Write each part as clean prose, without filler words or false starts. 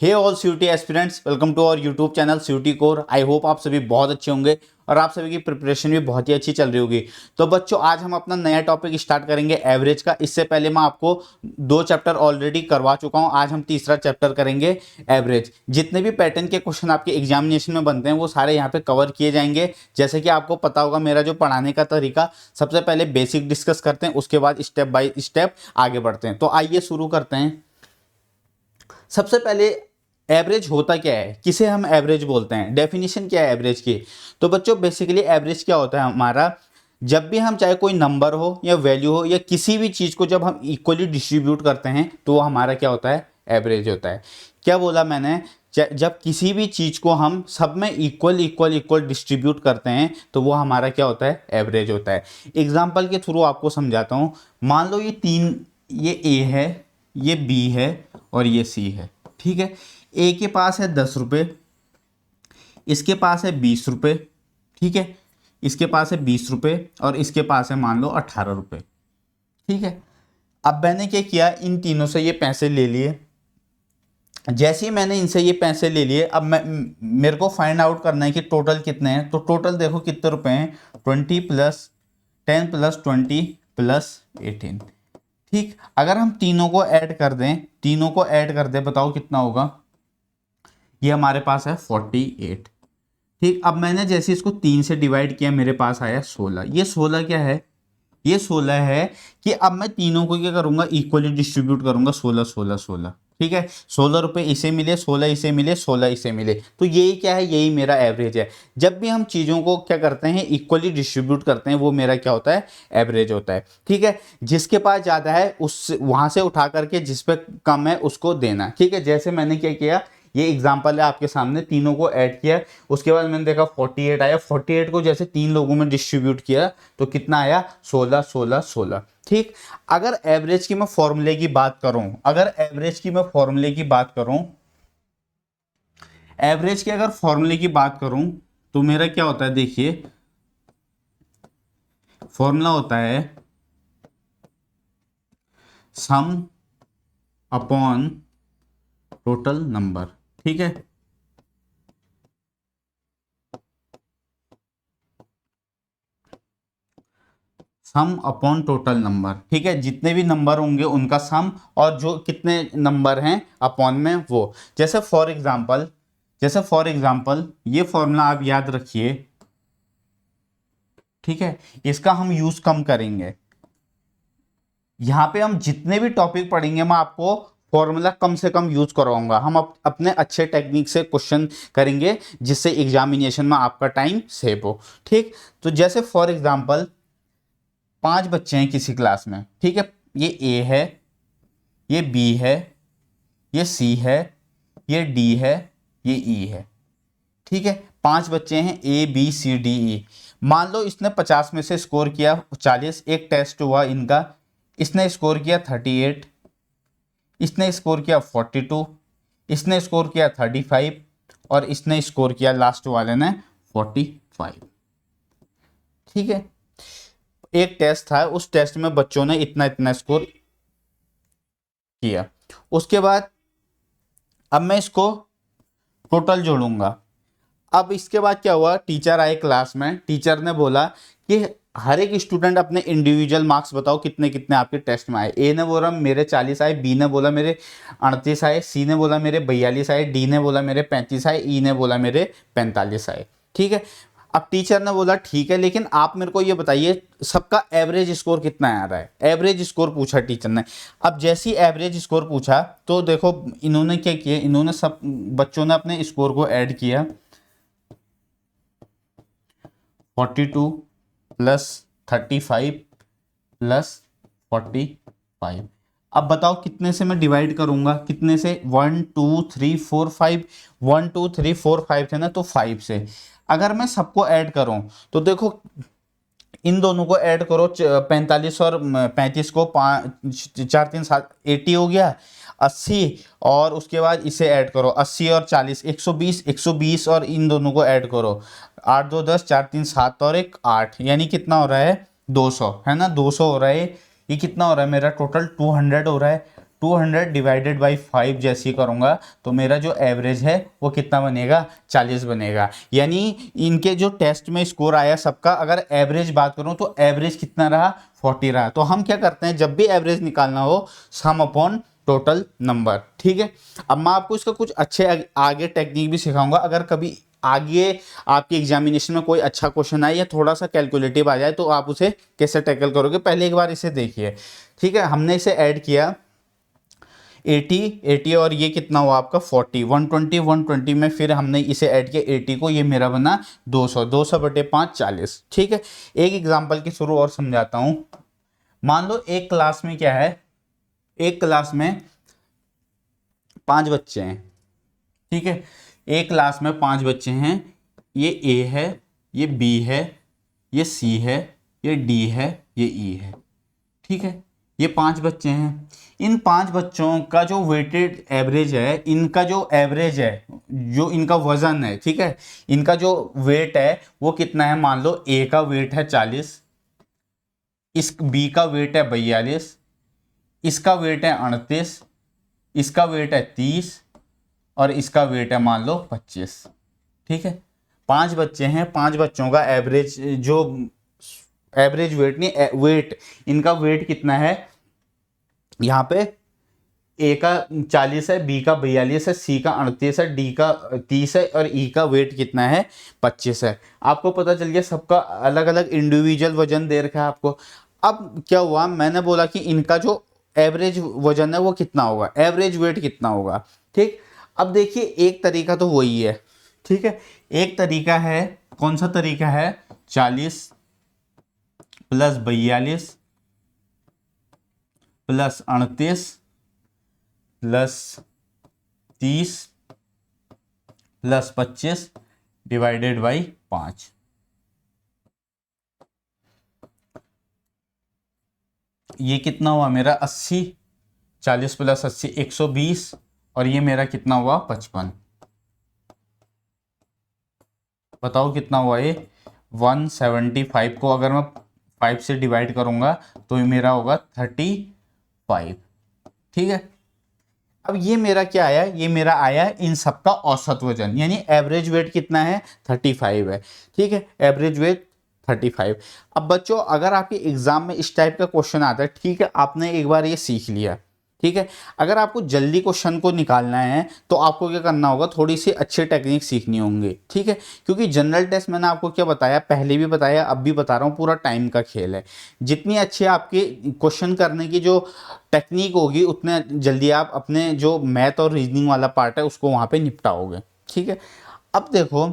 Hey all CUT aspirants, welcome to our YouTube channel CUT core. I hope आप सभी बहुत अच्छे होंगे और आप सभी की प्रिपरेशन भी बहुत ही अच्छी चल रही होगी। तो बच्चों, आज हम अपना नया टॉपिक स्टार्ट करेंगे एवरेज का। इससे पहले मैं आपको 2 चैप्टर ऑलरेडी करवा चुका हूं। आज हम तीसरा चैप्टर करेंगे एवरेज। जितने भी पैटर्न के क्वेश्चन आपके एग्जामिनेशन में बनते हैं वो सारे यहाँ पे कवर किए जाएंगे। जैसे कि आपको पता होगा मेरा जो पढ़ाने का तरीका, सबसे पहले बेसिक डिस्कस करते हैं, उसके बाद स्टेप बाय स्टेप आगे बढ़ते हैं। तो आइए शुरू करते हैं। सबसे पहले एवरेज होता क्या है, किसे हम एवरेज बोलते हैं, डेफिनेशन क्या है एवरेज की। तो बच्चों बेसिकली एवरेज क्या होता है हमारा, जब भी हम चाहे कोई नंबर हो या वैल्यू हो या किसी भी चीज़ को जब हम इक्वली डिस्ट्रीब्यूट करते हैं तो वो हमारा क्या होता है, एवरेज होता है। क्या बोला मैंने, जब किसी भी चीज़ को हम सब में इक्वल इक्वल इक्वल डिस्ट्रीब्यूट करते हैं तो वो हमारा क्या होता है, एवरेज होता है। एग्जाम्पल के थ्रू आपको समझाता हूँ। मान लो ये तीन, ये ए है, ये बी है और ये सी है। ठीक है, ए के पास है 10 रुपये, इसके पास है 20 रुपये। ठीक है, इसके पास है 20 रुपये और इसके पास है मान लो 18 रुपये। ठीक है, अब मैंने क्या किया, इन तीनों से ये पैसे ले लिए। जैसे ही मैंने इनसे ये पैसे ले लिए, अब मेरे को फाइंड आउट करना है कि टोटल कितने हैं। तो टोटल देखो कितने रुपए हैं, 20 + 10 + 20 + 18। ठीक, अगर हम तीनों को ऐड कर दें, बताओ कितना होगा। ये हमारे पास है 48। ठीक, अब मैंने जैसे इसको 3 से डिवाइड किया, मेरे पास आया 16। ये 16 क्या है, ये 16 है कि अब मैं तीनों को क्या करूंगा, इक्वली डिस्ट्रीब्यूट करूंगा। 16 16 16। ठीक है, 16 रुपये इसे मिले, 16 इसे मिले, 16 इसे मिले। तो यही क्या है, यही मेरा एवरेज है। जब भी हम चीज़ों को क्या करते हैं, इक्वली डिस्ट्रीब्यूट करते हैं, वो मेरा क्या होता है, एवरेज होता है। ठीक है, जिसके पास ज़्यादा है उस वहाँ से उठा करके जिस पे कम है उसको देना। ठीक है, जैसे मैंने क्या किया, ये एग्जाम्पल है आपके सामने, तीनों को ऐड किया, उसके बाद मैंने देखा 48 आया। 48 को जैसे 3 लोगों में डिस्ट्रीब्यूट किया तो कितना आया, 16 16 16। ठीक, अगर एवरेज की मैं फॉर्मूले की बात करूं, एवरेज की अगर फॉर्मूले की बात करूं तो मेरा क्या होता है, देखिए फॉर्मूला होता है सम अपॉन टोटल नंबर। ठीक है, सम अपॉन टोटल नंबर। ठीक है, जितने भी नंबर होंगे उनका सम और जो कितने नंबर हैं अपॉन में वो। जैसे फॉर एग्जांपल ये फॉर्मूला आप याद रखिए। ठीक है, इसका हम यूज कम करेंगे। यहां पे हम जितने भी टॉपिक पढ़ेंगे मैं आपको फॉर्मूला कम से कम यूज करवाऊंगा। हम अपने अच्छे टेक्निक से क्वेश्चन करेंगे जिससे एग्जामिनेशन में आपका टाइम सेव हो। ठीक, तो जैसे फॉर एग्जांपल 5 बच्चे हैं किसी क्लास में। ठीक है, ये ए है, ये बी है, ये सी है, ये डी है, ये ई है। ठीक है, 5 बच्चे हैं, A B C D E. मान लो इसने 50 में से स्कोर किया 40। एक टेस्ट हुआ इनका, इसने स्कोर किया 38, इसने स्कोर किया 42, इसने स्कोर किया 35 और इसने स्कोर किया लास्ट वाले ने 45। ठीक है, एक टेस्ट था, उस टेस्ट में बच्चों ने इतना इतना स्कोर किया। उसके बाद अब मैं इसको टोटल जोड़ूंगा। अब इसके बाद क्या हुआ, टीचर आए क्लास में, टीचर ने बोला कि हर एक स्टूडेंट अपने इंडिविजुअल मार्क्स बताओ कितने कितने आपके टेस्ट में आए। ए ने बोला मेरे 40 आए, बी ने बोला मेरे 38 आए, सी ने बोला मेरे 42 आए, डी ने बोला मेरे 35 आए, ई ने बोला मेरे 45 आए। ठीक है, अब टीचर ने बोला ठीक है, लेकिन आप मेरे को ये बताइए सबका एवरेज स्कोर कितना आ रहा है। एवरेज स्कोर पूछा टीचर ने। अब जैसी एवरेज स्कोर पूछा तो देखो इन्होंने क्या किया, इन्होंने सब बच्चों ने अपने स्कोर को ऐड किया। 42 + 35 + 45। अब बताओ कितने से मैं डिवाइड करूंगा, कितने से, 1 2 3 4 5। 1 2 3 4 5 थे ना, तो 5 से अगर मैं सबको ऐड करूं तो देखो इन दोनों को ऐड करो, 45 और 35 को 5 4 3 7 80 हो गया, 80। और उसके बाद इसे ऐड करो 80 और 40 120, 120 और इन दोनों को ऐड करो 8 2 10 4 3 7 और 1 8, यानी कितना हो रहा है, 200 है ना, 200 हो रहा है। ये कितना हो रहा है मेरा, टोटल 200 हो रहा है। 200 डिवाइडेड बाई 5 जैसी करूँगा तो मेरा जो एवरेज है वो कितना बनेगा, 40 बनेगा। यानी इनके जो टेस्ट में स्कोर आया सबका, अगर एवरेज बात करूँ तो एवरेज कितना रहा, 40 रहा। तो हम क्या करते हैं, जब भी एवरेज निकालना हो सम अपॉन टोटल नंबर, ठीक है। अब मैं आपको इसका कुछ अच्छे आगे टेक्निक भी सिखाऊंगा। अगर कभी आगे आपके एग्जामिनेशन में कोई अच्छा क्वेश्चन आए या थोड़ा सा कैलकुलेटिव आ जाए तो आप उसे कैसे टैकल करोगे, पहले एक बार इसे देखिए, ठीक है। हमने इसे ऐड किया 80 और ये कितना हुआ आपका 40, 120 में फिर हमने इसे ऐड किया 80 को, ये मेरा बना 200 बटे 5 40, ठीक है। एक एग्जाम्पल के थ्रू और समझाता हूं। मान लो एक क्लास में क्या है, एक क्लास में 5 बच्चे हैं, ठीक है। एक क्लास में 5 बच्चे हैं, ये ए है, ये बी है, ये सी है, ये डी है, ये ई है, ठीक है। ये 5 बच्चे हैं। इन 5 बच्चों का जो वेटेड एवरेज है, इनका जो एवरेज है, जो इनका वजन है, ठीक है, इनका जो वेट है वो कितना है। मान लो ए का वेट है 40, इस बी का वेट है 42, इसका वेट है 38, इसका वेट है 30 और इसका वेट है मान लो 25, ठीक है। 5 बच्चे हैं, 5 बच्चों का एवरेज, जो एवरेज वेट नहीं, वेट, इनका वेट कितना है, यहाँ पे ए का 40 है, बी का 42 है, सी का 38 है, डी का 30 है और ई का वेट कितना है 25 है। आपको पता चल गया सबका अलग अलग इंडिविजुअल वजन दे रखा है आपको। अब क्या हुआ, मैंने बोला कि इनका जो एवरेज वजन है वो कितना होगा, एवरेज वेट कितना होगा, ठीक। अब देखिए एक तरीका तो वही है, ठीक है। एक तरीका है, कौन सा तरीका है, 40 plus 42 plus 38 plus 30 plus 25 divided by 5। ये कितना हुआ मेरा 80, 40 प्लस 80 120 और ये मेरा कितना हुआ 55। बताओ कितना हुआ ये 175 को अगर मैं 5 से डिवाइड करूंगा तो ये मेरा होगा 35, ठीक है। अब ये मेरा क्या आया, ये मेरा आया इन सबका औसत वजन, यानी एवरेज वेट कितना है 35 है, ठीक है। Average weight 35। अब बच्चों अगर आपके एग्जाम में इस टाइप का क्वेश्चन आता है, ठीक है, आपने एक बार ये सीख लिया, ठीक है। अगर आपको जल्दी क्वेश्चन को निकालना है तो आपको क्या करना होगा, थोड़ी सी अच्छी टेक्निक सीखनी होंगी, ठीक है। क्योंकि जनरल टेस्ट मैंने आपको क्या बताया, पहले भी बताया अब भी बता रहा हूँ, पूरा टाइम का खेल है। जितनी अच्छी आपके क्वेश्चन करने की जो टेक्निक होगी उतने जल्दी आप अपने जो मैथ और रीजनिंग वाला पार्ट है उसको वहाँ पर निपटाओगे, ठीक है। अब देखो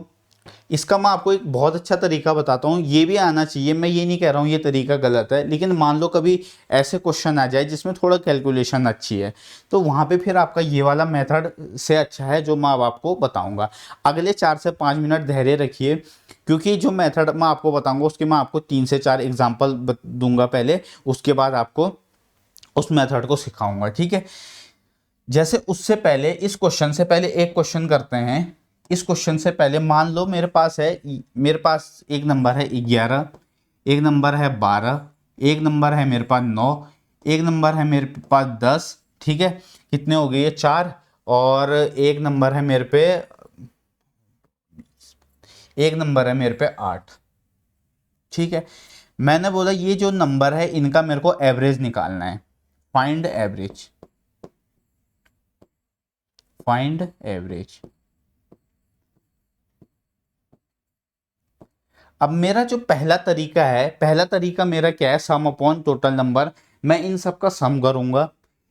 इसका मैं आपको एक बहुत अच्छा तरीका बताता हूँ, ये भी आना चाहिए, मैं ये नहीं कह रहा हूँ ये तरीका गलत है, लेकिन मान लो कभी ऐसे क्वेश्चन आ जाए जिसमें थोड़ा कैलकुलेशन अच्छी है तो वहाँ पे फिर आपका ये वाला मेथड से अच्छा है जो मैं अब आपको बताऊँगा। अगले 4 से 5 मिनट धैर्य रखिए, क्योंकि जो मेथड मैं आपको बताऊँगा उसके मैं आपको 3 से 4 एग्जाम्पल दूंगा पहले, उसके बाद आपको उस मेथड को सिखाऊंगा, ठीक है। जैसे उससे पहले इस क्वेश्चन से पहले एक क्वेश्चन करते हैं। इस क्वेश्चन से पहले मान लो मेरे पास एक नंबर है 11, एक नंबर है 12, एक नंबर है मेरे पास 9, एक नंबर है मेरे पास 10, ठीक है। कितने हो गए ये 4, और एक नंबर है मेरे पे 8, ठीक है। मैंने बोला ये जो नंबर है इनका मेरे को एवरेज निकालना है, फाइंड एवरेज। अब मेरा जो पहला तरीका मेरा क्या है, सम अपॉन टोटल नंबर। मैं इन सब का सम करूंगा,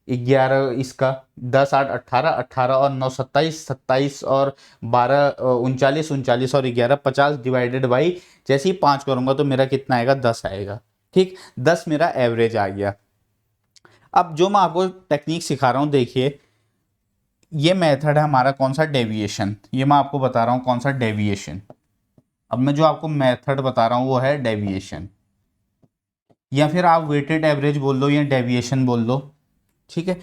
11 इसका, 10 8 18, 18 और 9 27, 27 और 12 39, 39 और 11 50 डिवाइडेड बाई, जैसे ही 5 करूंगा तो मेरा कितना आएगा 10 आएगा, ठीक। 10 मेरा एवरेज आ गया। अब जो मैं आपको टेक्निक सिखा रहा हूँ देखिए, ये मेथड है हमारा कौन सा, डेविएशन। ये मैं आपको बता रहा हूँ कौन सा, डेविएशन। अब मैं जो आपको मेथड बता रहा हूं वो है डेविएशन, या फिर आप वेटेड एवरेज बोल लो या डेविएशन बोल लो, ठीक है।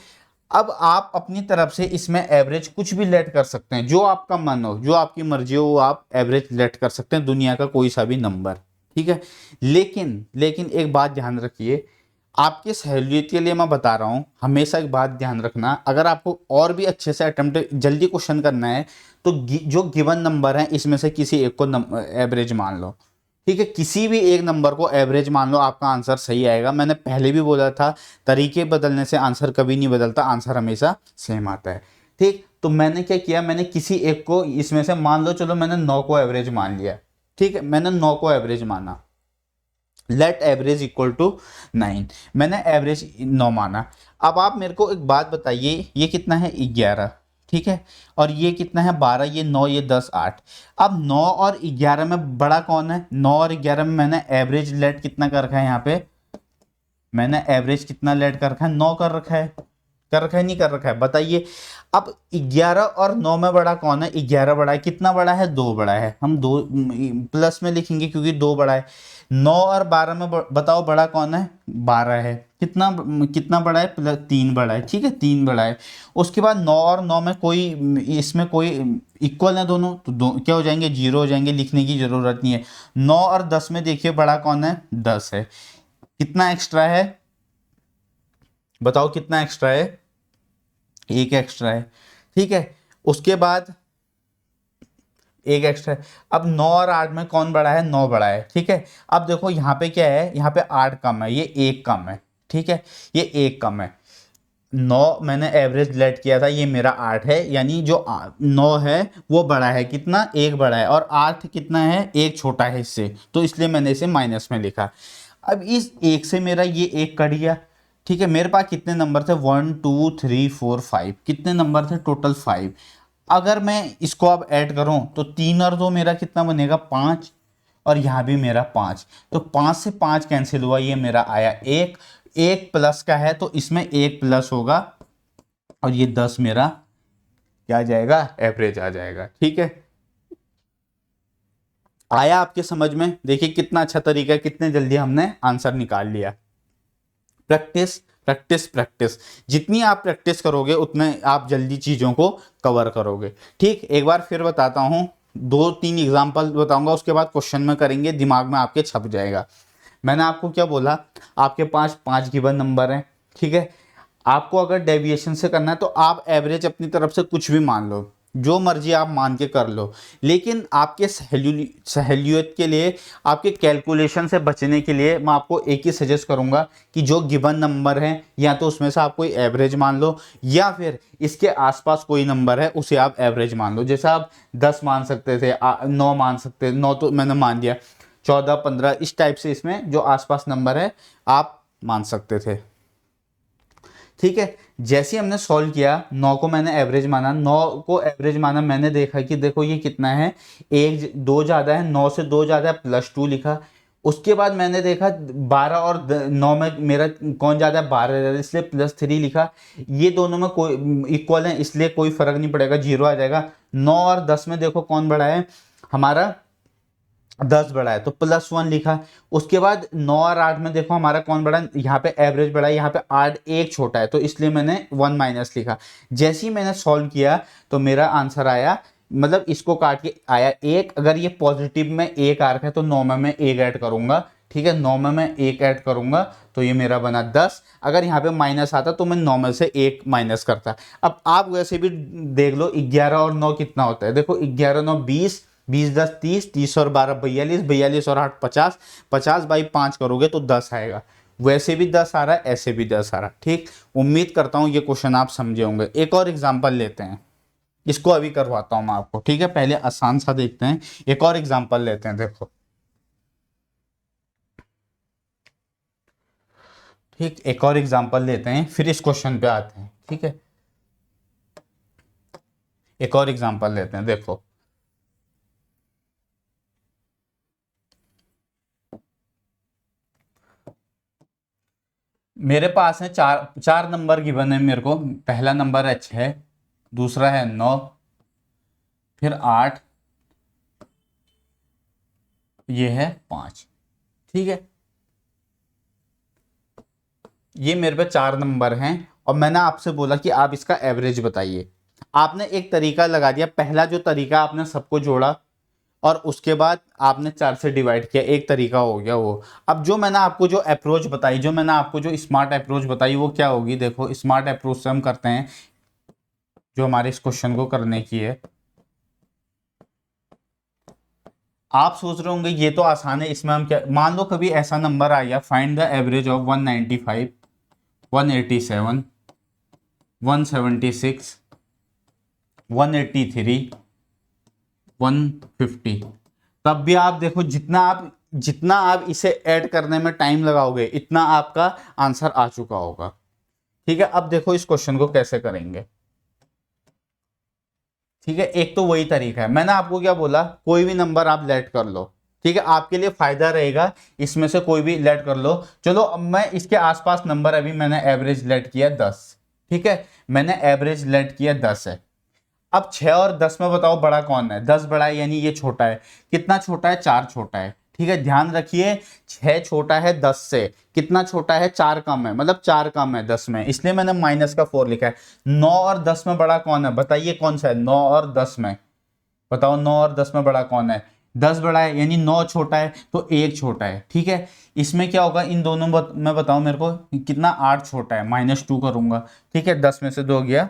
अब आप अपनी तरफ से इसमें एवरेज कुछ भी लेट कर सकते हैं, जो आपका मन हो, जो आपकी मर्जी हो, वो आप एवरेज लेट कर सकते हैं, दुनिया का कोई सा भी नंबर, ठीक है। लेकिन एक बात ध्यान रखिए, आपकी सहूलियत के लिए मैं बता रहा हूँ, हमेशा एक बात ध्यान रखना, अगर आपको और भी अच्छे से अटेम्प्ट जल्दी क्वेश्चन करना है तो जो गिवन नंबर है इसमें से किसी एक को एवरेज मान लो। ठीक है, किसी भी एक नंबर को एवरेज मान लो, आपका आंसर सही आएगा। मैंने पहले भी बोला था, तरीके बदलने से आंसर कभी नहीं बदलता, आंसर हमेशा सेम आता है। ठीक, तो मैंने क्या किया, मैंने किसी एक को इसमें से मान लो, चलो मैंने 9 को एवरेज मान लिया। ठीक है, मैंने 9 को एवरेज माना, लेट एवरेज इक्वल टू 9, मैंने एवरेज 9 माना। अब आप मेरे को एक बात बताइए, ये कितना है 11, ठीक है, और ये कितना है 12, ये 9, ये 10, 8। अब 9 और 11 में बड़ा कौन है? 9 और 11 में मैंने एवरेज लेट कितना कर रखा है, यहाँ पे मैंने एवरेज कितना लेट कर रखा है? 9 कर रखा है, कर रखा है नहीं कर रखा है, बताइए। अब 11 और 9 में बड़ा कौन है? 11 बड़ा है, कितना बड़ा है? 2 बड़ा है, हम 2 प्लस में लिखेंगे क्योंकि 2 बड़ा है। 9 और 12 में बताओ बड़ा कौन है? 12 है, कितना कितना बड़ा है? प्लस 3 बड़ा है, ठीक है, 3 बड़ा है। उसके बाद 9 और 9 में कोई, इसमें कोई इक्वल है दोनों, तो क्या हो जाएंगे? 0 हो जाएंगे, लिखने की जरूरत नहीं है। 9 और 10 में देखिए बड़ा कौन है? 10 है, कितना एक्स्ट्रा है बताओ, कितना एक्स्ट्रा है? 1 एक्स्ट्रा है, ठीक है। उसके बाद 1 एक्स्ट्रा है। अब 9 और 8 में कौन बड़ा है? 9 बड़ा है, ठीक है। अब देखो यहाँ पे क्या है, यहाँ पे 8 कम है, ये 1 कम है, ठीक है, ये 1 कम है। 9 मैंने एवरेज लेट किया था, ये मेरा 8 है, यानी जो 9 है वो बड़ा है, कितना? 1 बड़ा है, और 8 कितना है? 1 छोटा है इससे, तो इसलिए मैंने इसे माइनस में लिखा। अब इस 1 से मेरा ये 1 कट गया, ठीक है। मेरे पास कितने नंबर थे? 1 2 3 4 5, कितने नंबर थे टोटल? 5। अगर मैं इसको अब ऐड करूं तो 3 और 2 मेरा कितना बनेगा? 5, और यहाँ भी मेरा 5, तो 5 से 5 कैंसिल हुआ, ये मेरा आया 1। 1 प्लस का है तो इसमें 1 प्लस होगा, और ये 10 मेरा क्या आ जाएगा? एवरेज आ जाएगा, ठीक है। आया आपके समझ में? देखिए कितना अच्छा तरीका है, कितने जल्दी हमने आंसर निकाल लिया। प्रैक्टिस प्रैक्टिस प्रैक्टिस, जितनी आप प्रैक्टिस करोगे उतने आप जल्दी चीज़ों को कवर करोगे। ठीक, एक बार फिर बताता हूँ, 2-3 एग्जाम्पल बताऊंगा, उसके बाद क्वेश्चन में करेंगे, दिमाग में आपके छप जाएगा। मैंने आपको क्या बोला? आपके पास 5 गिवन नंबर हैं, ठीक है। आपको अगर डेविएशन से करना है तो आप एवरेज अपनी तरफ से कुछ भी मान लो, जो मर्जी आप मान के कर लो, लेकिन आपके सहूलियत के लिए, आपके कैलकुलेशन से बचने के लिए मैं आपको एक ही सजेस्ट करूंगा कि जो गिवन नंबर है, या तो उसमें से आप कोई एवरेज मान लो, या फिर इसके आसपास कोई नंबर है उसे आप एवरेज मान लो। जैसे आप 10 मान सकते थे, 9 मान सकते, 9 तो मैंने मान दिया, 14 15, इस टाइप से इसमें जो आसपास नंबर है आप मान सकते थे, ठीक है। जैसे हमने सॉल्व किया, 9 को मैंने एवरेज माना, 9 को एवरेज माना, मैंने देखा कि देखो ये कितना है, 1 2 ज़्यादा है, 9 से 2 ज़्यादा है, +2 लिखा। उसके बाद मैंने देखा 12 और 9 में मेरा कौन ज़्यादा है? 12 ज़्यादा, इसलिए +3 लिखा। ये दोनों में कोई इक्वल है, इसलिए कोई फर्क नहीं पड़ेगा, 0 आ जाएगा। 9 और 10 में देखो कौन बड़ा है? हमारा 10 बड़ा है, तो +1 लिखा। उसके बाद 9 और 8 में देखो हमारा कौन बड़ा है? यहाँ पे एवरेज बड़ा है, यहाँ पे 8 1 छोटा है, तो इसलिए मैंने 1 माइनस लिखा। जैसे ही मैंने सॉल्व किया तो मेरा आंसर आया, मतलब इसको काट के आया 1। अगर ये पॉजिटिव में 1 आ रखा है तो 9 में मैं 1 ऐड करूंगा, ठीक है, 9 में मैं 1 ऐड करूंगा, तो ये मेरा बना 10। अगर यहाँ पे माइनस आता तो मैं 9 में से 1 माइनस करता। अब आप वैसे भी देख लो, 11 और 9 कितना होता है? देखो 11 9 20, 20 10 30, 30 और 12 42, 42 और 8 50, 50 बाई 5 करोगे तो 10 आएगा। वैसे भी 10 आ रहा है, ऐसे भी 10 आ रहा है, ठीक। उम्मीद करता हूँ ये क्वेश्चन आप समझे होंगे। एक और एग्जांपल लेते हैं, इसको अभी करवाता हूँ मैं आपको, ठीक है। पहले आसान सा देखते हैं, एक और एग्जांपल लेते हैं, देखो, ठीक, एक और एग्जांपल लेते हैं, फिर इस क्वेश्चन पे आते हैं, ठीक है। एक और एग्जांपल लेते हैं, देखो, मेरे पास है चार चार नंबर गिवन है मेरे को। पहला नंबर है 6, दूसरा है 9, फिर 8, ये है 5, ठीक है। ये मेरे पे 4 नंबर हैं, और मैंने आपसे बोला कि आप इसका एवरेज बताइए। आपने एक तरीका लगा दिया, पहला जो तरीका आपने सबको जोड़ा, और उसके बाद आपने 4 से डिवाइड किया, एक तरीका हो गया वो। अब जो मैंने आपको जो अप्रोच बताई, जो मैंने आपको जो स्मार्ट अप्रोच बताई वो क्या होगी, देखो स्मार्ट अप्रोच से हम करते हैं जो हमारे इस क्वेश्चन को करने की है। आप सोच रहे होंगे ये तो आसान है, इसमें हम क्या, मान लो कभी ऐसा नंबर आ गया, फाइंड द एवरेज ऑफ 195, 187, 176, 183, 150, तब भी आप देखो जितना आप इसे ऐड करने में टाइम लगाओगे इतना आपका आंसर आ चुका होगा। ठीक है, अब देखो इस क्वेश्चन को कैसे करेंगे। ठीक है, एक तो वही तरीका है, मैंने आपको क्या बोला, कोई भी नंबर आप लेट कर लो। ठीक है, आपके लिए फायदा रहेगा, इसमें से कोई भी लेट कर लो। चलो अब मैं इसके आसपास नंबर, अभी मैंने एवरेज लेट किया 10। ठीक है, मैंने एवरेज लेट किया 10 है। अब 6 और 10 में बताओ बड़ा कौन है, 10 बड़ा है यानी ये छोटा है। कितना छोटा है, 4 छोटा है। ठीक है, ध्यान रखिए 6 छोटा है 10 से, कितना छोटा है, 4 कम है, मतलब 4 कम है 10 में, इसलिए मैंने माइनस का 4 लिखा है। 9 और 10 में बड़ा कौन है, बताइए कौन सा है, 9 और 10 में, बताओ 9 और 10 में बड़ा कौन है, 10 बड़ा है यानी 9 छोटा है तो 1 छोटा है। ठीक है, इसमें क्या होगा, इन दोनों में बताओ मेरे को कितना, 8 छोटा है, -2 करूंगा। ठीक है, 10 में से 2 गया,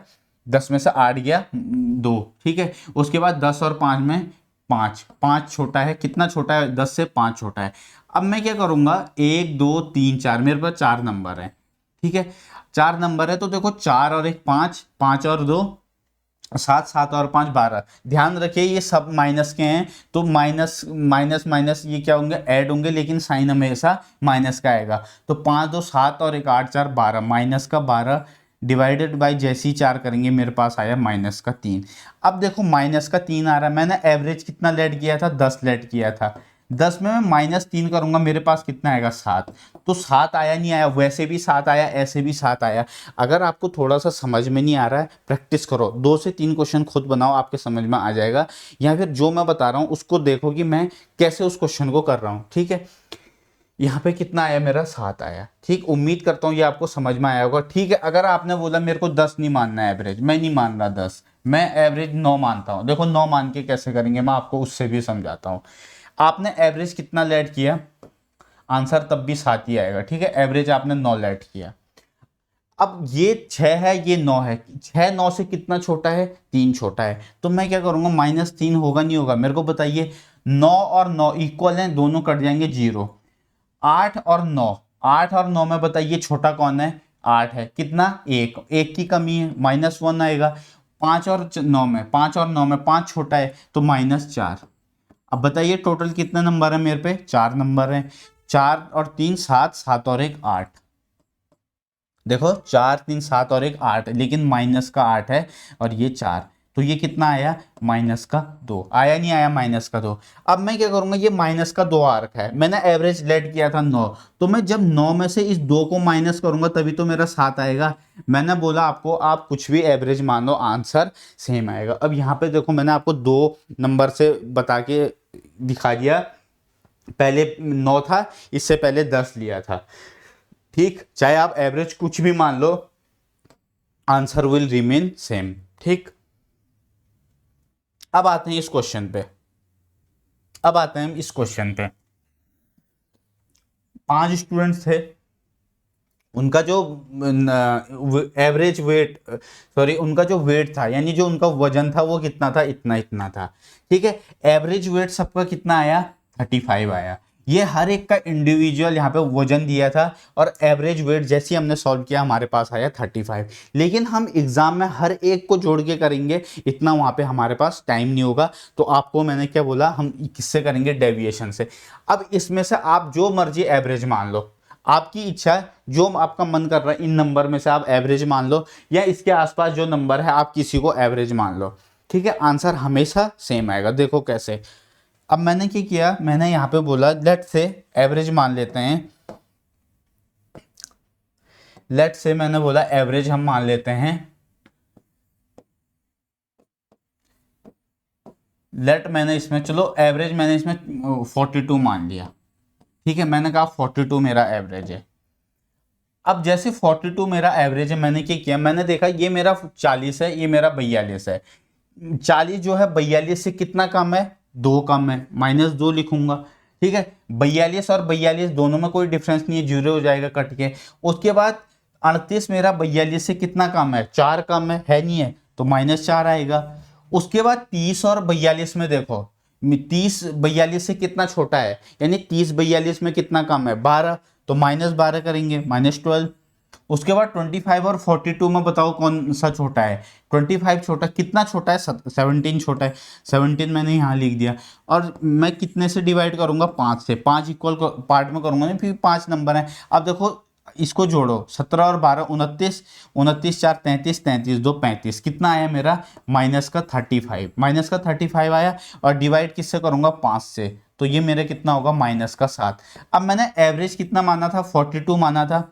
10 में से 8 गया 2। ठीक है, उसके बाद 10 और 5 में 5, 5 छोटा है, कितना छोटा है, 10 से 5 छोटा है। अब मैं क्या करूंगा, 1 2 3 4, मेरे पास 4 नंबर है। ठीक है, 4 नंबर है तो देखो 4 और 1 5, 5 और 2 7, 7 और 5 12। ध्यान रखिए ये सब माइनस के हैं, तो माइनस माइनस माइनस ये क्या होंगे, ऐड होंगे, लेकिन साइन हमेशा माइनस का आएगा। तो 5 2 7 और 1 8 4 12, माइनस का 12 डिवाइडेड बाई जैसे ही 4 करेंगे मेरे पास आया -3। अब देखो -3 आ रहा है, मैंने एवरेज कितना लेट किया था, 10 लेट किया था। 10 में मैं -3 करूंगा, मेरे पास कितना आएगा, 7। तो 7 आया नहीं आया, वैसे भी 7 आया, ऐसे भी 7 आया। अगर आपको थोड़ा सा समझ में नहीं आ रहा है, प्रैक्टिस करो, 2 से 3 क्वेश्चन खुद बनाओ, आपके समझ में आ जाएगा। या फिर जो मैं बता रहा हूँ उसको देखो कि मैं कैसे उस क्वेश्चन को कर रहा हूँ। ठीक है, यहाँ पे कितना आया, मेरा 7 आया। ठीक, उम्मीद करता हूँ ये आपको समझ में आया होगा। ठीक है, अगर आपने बोला मेरे को 10 नहीं मानना है एवरेज, मैं नहीं मान रहा 10, मैं एवरेज 9 मानता हूँ। देखो 9 मान के कैसे करेंगे, मैं आपको उससे भी समझाता हूँ। आपने एवरेज कितना लेट किया, आंसर तब भी 7 ही आएगा। ठीक है, एवरेज आपने 9 लेट किया। अब ये 6 है, ये 9 है, 6 9 से कितना छोटा है, 3 छोटा है। तो मैं क्या करूंगा, -3 होगा नहीं होगा, मेरे को बताइए। 9 और 9 इक्वल हैं, दोनों कट जाएंगे 0। 8 और 9, 8 और 9 में बताइए छोटा कौन है, 8 है, कितना, 1, 1 की कमी है, -1 आएगा। 5 और 9 में, 5 और 9 में 5 छोटा है तो -4। अब बताइए टोटल कितने नंबर है मेरे पे, 4 नंबर है। 4 और 3 7, 7 और 1 8। देखो 4 3 7 और 1 8, लेकिन माइनस का 8 है और ये 4, तो ये कितना आया, -2 आया, नहीं आया -2। अब मैं क्या करूंगा, ये -2 आ रखा है, मैंने एवरेज लेट किया था 9, तो मैं जब 9 में से इस 2 को माइनस करूंगा तभी तो मेरा 7 आएगा। मैंने बोला आपको आप कुछ भी एवरेज मान लो, आंसर सेम आएगा। अब यहाँ पे देखो मैंने आपको 2 नंबर से बता के दिखा दिया, पहले 9 था, इससे पहले 10 लिया था। ठीक, चाहे आप एवरेज कुछ भी मान लो, आंसर विल रिमेन सेम। ठीक, अब आते हैं इस क्वेश्चन पे, अब आते हैं इस क्वेश्चन पे। 5 स्टूडेंट्स थे, उनका जो एवरेज वेट, सॉरी उनका जो वेट था, यानी जो उनका वजन था वो कितना था, इतना इतना था। ठीक है, एवरेज वेट सबका कितना आया, 35 आया। ये हर एक का इंडिविजुअल यहाँ पे वजन दिया था और एवरेज वेट जैसे ही हमने सॉल्व किया हमारे पास आया 35। लेकिन हम एग्जाम में हर एक को जोड़ के करेंगे, इतना वहाँ पे हमारे पास टाइम नहीं होगा। तो आपको मैंने क्या बोला, हम किससे करेंगे, डेविएशन से। अब इसमें से आप जो मर्जी एवरेज मान लो, आपकी इच्छा है, जो आपका मन कर रहा है इन नंबर में से आप एवरेज मान लो, या इसके आसपास जो नंबर है आप किसी को एवरेज मान लो। ठीक है, आंसर हमेशा सेम आएगा। देखो कैसे, अब मैंने क्या किया, मैंने यहाँ पे बोला लेट से एवरेज मान लेते हैं, लेट से मैंने बोला एवरेज हम मान लेते हैं, लेट मैंने इसमें, चलो एवरेज मैंने इसमें 42 मान लिया। ठीक है, मैंने कहा 42 मेरा एवरेज है। अब जैसे 42 मेरा एवरेज है, मैंने क्या किया, मैंने देखा ये मेरा 40 है, ये मेरा 42 है। 40 जो है 42 से कितना कम है, 2 कम है, -2 लिखूंगा। ठीक है, 42 और 42 दोनों में कोई डिफरेंस नहीं है, 0 हो जाएगा कट के। उसके बाद 38 मेरा 42 से कितना कम है, 4 कम है नहीं है, तो -4 आएगा। उसके बाद 30 और 42 में देखो, 30 42 से कितना छोटा है, यानी 30 42 में कितना कम है, 12, तो -12 करेंगे, -12। उसके बाद 25 और 42 में बताओ कौन सा छोटा है, 25 छोटा, कितना छोटा है, 17 छोटा है, 17 मैंने यहाँ लिख दिया। और मैं कितने से डिवाइड करूंगा, 5 से, 5 इक्वल पार्ट में करूंगा, फिर 5 नंबर है। अब देखो इसको जोड़ो, 17 और 12 29, 29 4 33, 33 2 35, कितना आया मेरा, -35, -35 आया। और डिवाइड किससे करूंगा, 5 से, तो ये मेरा कितना होगा, -7। अब मैंने एवरेज कितना माना था, 42 माना था,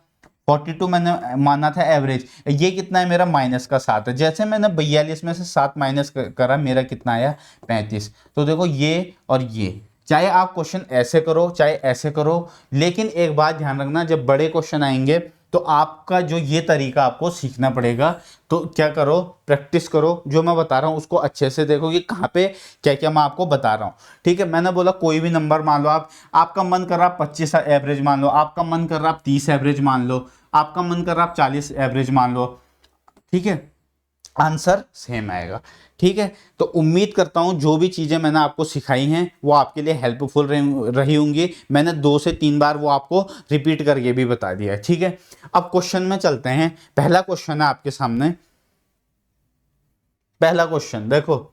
42 मैंने माना था एवरेज, ये कितना है मेरा, -7 है। जैसे मैंने 42 में से 7 माइनस करा, मेरा कितना आया, 35। तो देखो ये और ये, चाहे आप क्वेश्चन ऐसे करो चाहे ऐसे करो, लेकिन एक बात ध्यान रखना, जब बड़े क्वेश्चन आएंगे तो आपका जो ये तरीका आपको सीखना पड़ेगा। तो क्या करो, प्रैक्टिस करो, जो मैं बता रहा हूँ उसको अच्छे से देखो कि कहाँ पे क्या क्या मैं आपको बता रहा हूँ। ठीक है, मैंने बोला कोई भी नंबर मान लो, आप, आपका मन कर रहा आप 25 एवरेज मान लो, आपका मन कर रहा आप 30 एवरेज मान लो, आपका मन कर रहा आप 40 एवरेज मान लो। ठीक है, आंसर सेम आएगा। ठीक है, तो उम्मीद करता हूं जो भी चीजें मैंने आपको सिखाई हैं वो आपके लिए हेल्पफुल रही होंगी। मैंने 2 से 3 बार वो आपको रिपीट करके भी बता दिया है। ठीक है, अब क्वेश्चन में चलते हैं। पहला क्वेश्चन है आपके सामने, पहला क्वेश्चन देखो,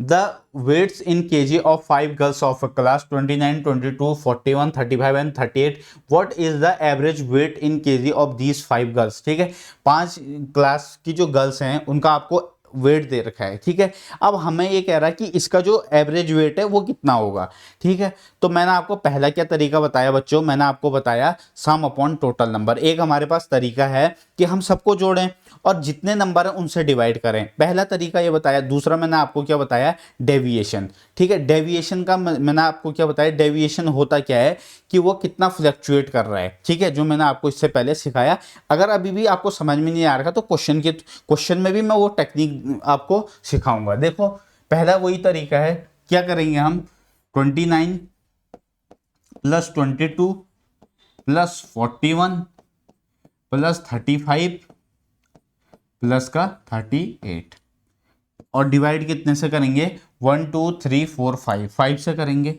the weights in kg of 5 girls of a class 29 22 41 35 and 38, what is the average weight in kg of these 5 girls। ठीक है, 5 क्लास की जो गर्ल्स हैं उनका आपको वेट दे रखा है। ठीक है, अब हमें ये कह रहा है कि इसका जो एवरेज वेट है वो कितना होगा। ठीक है, तो मैंने आपको पहला क्या तरीका बताया बच्चों, मैंने आपको बताया सम अपॉन टोटल नंबर। एक हमारे पास तरीका है कि हम सबको जोड़ें और जितने नंबर हैं उनसे डिवाइड करें, पहला तरीका ये बताया। दूसरा मैंने आपको क्या बताया, डेविएशन। ठीक है, डेविएशन का मैंने आपको क्या बताया, डेविएशन होता क्या है कि वो कितना फ्लक्चुएट कर रहा है। ठीक है, जो मैंने आपको इससे पहले सिखाया। अगर अभी भी आपको समझ में नहीं आ रहा तो क्वेश्चन में भी मैं वो टेक्निक आपको सिखाऊंगा। देखो पहला वही तरीका है, क्या करेंगे हम, 29 + 22 + 41 + 35 प्लस का 38, और डिवाइड कितने से करेंगे, 1 2 3 4 5, 5 से करेंगे।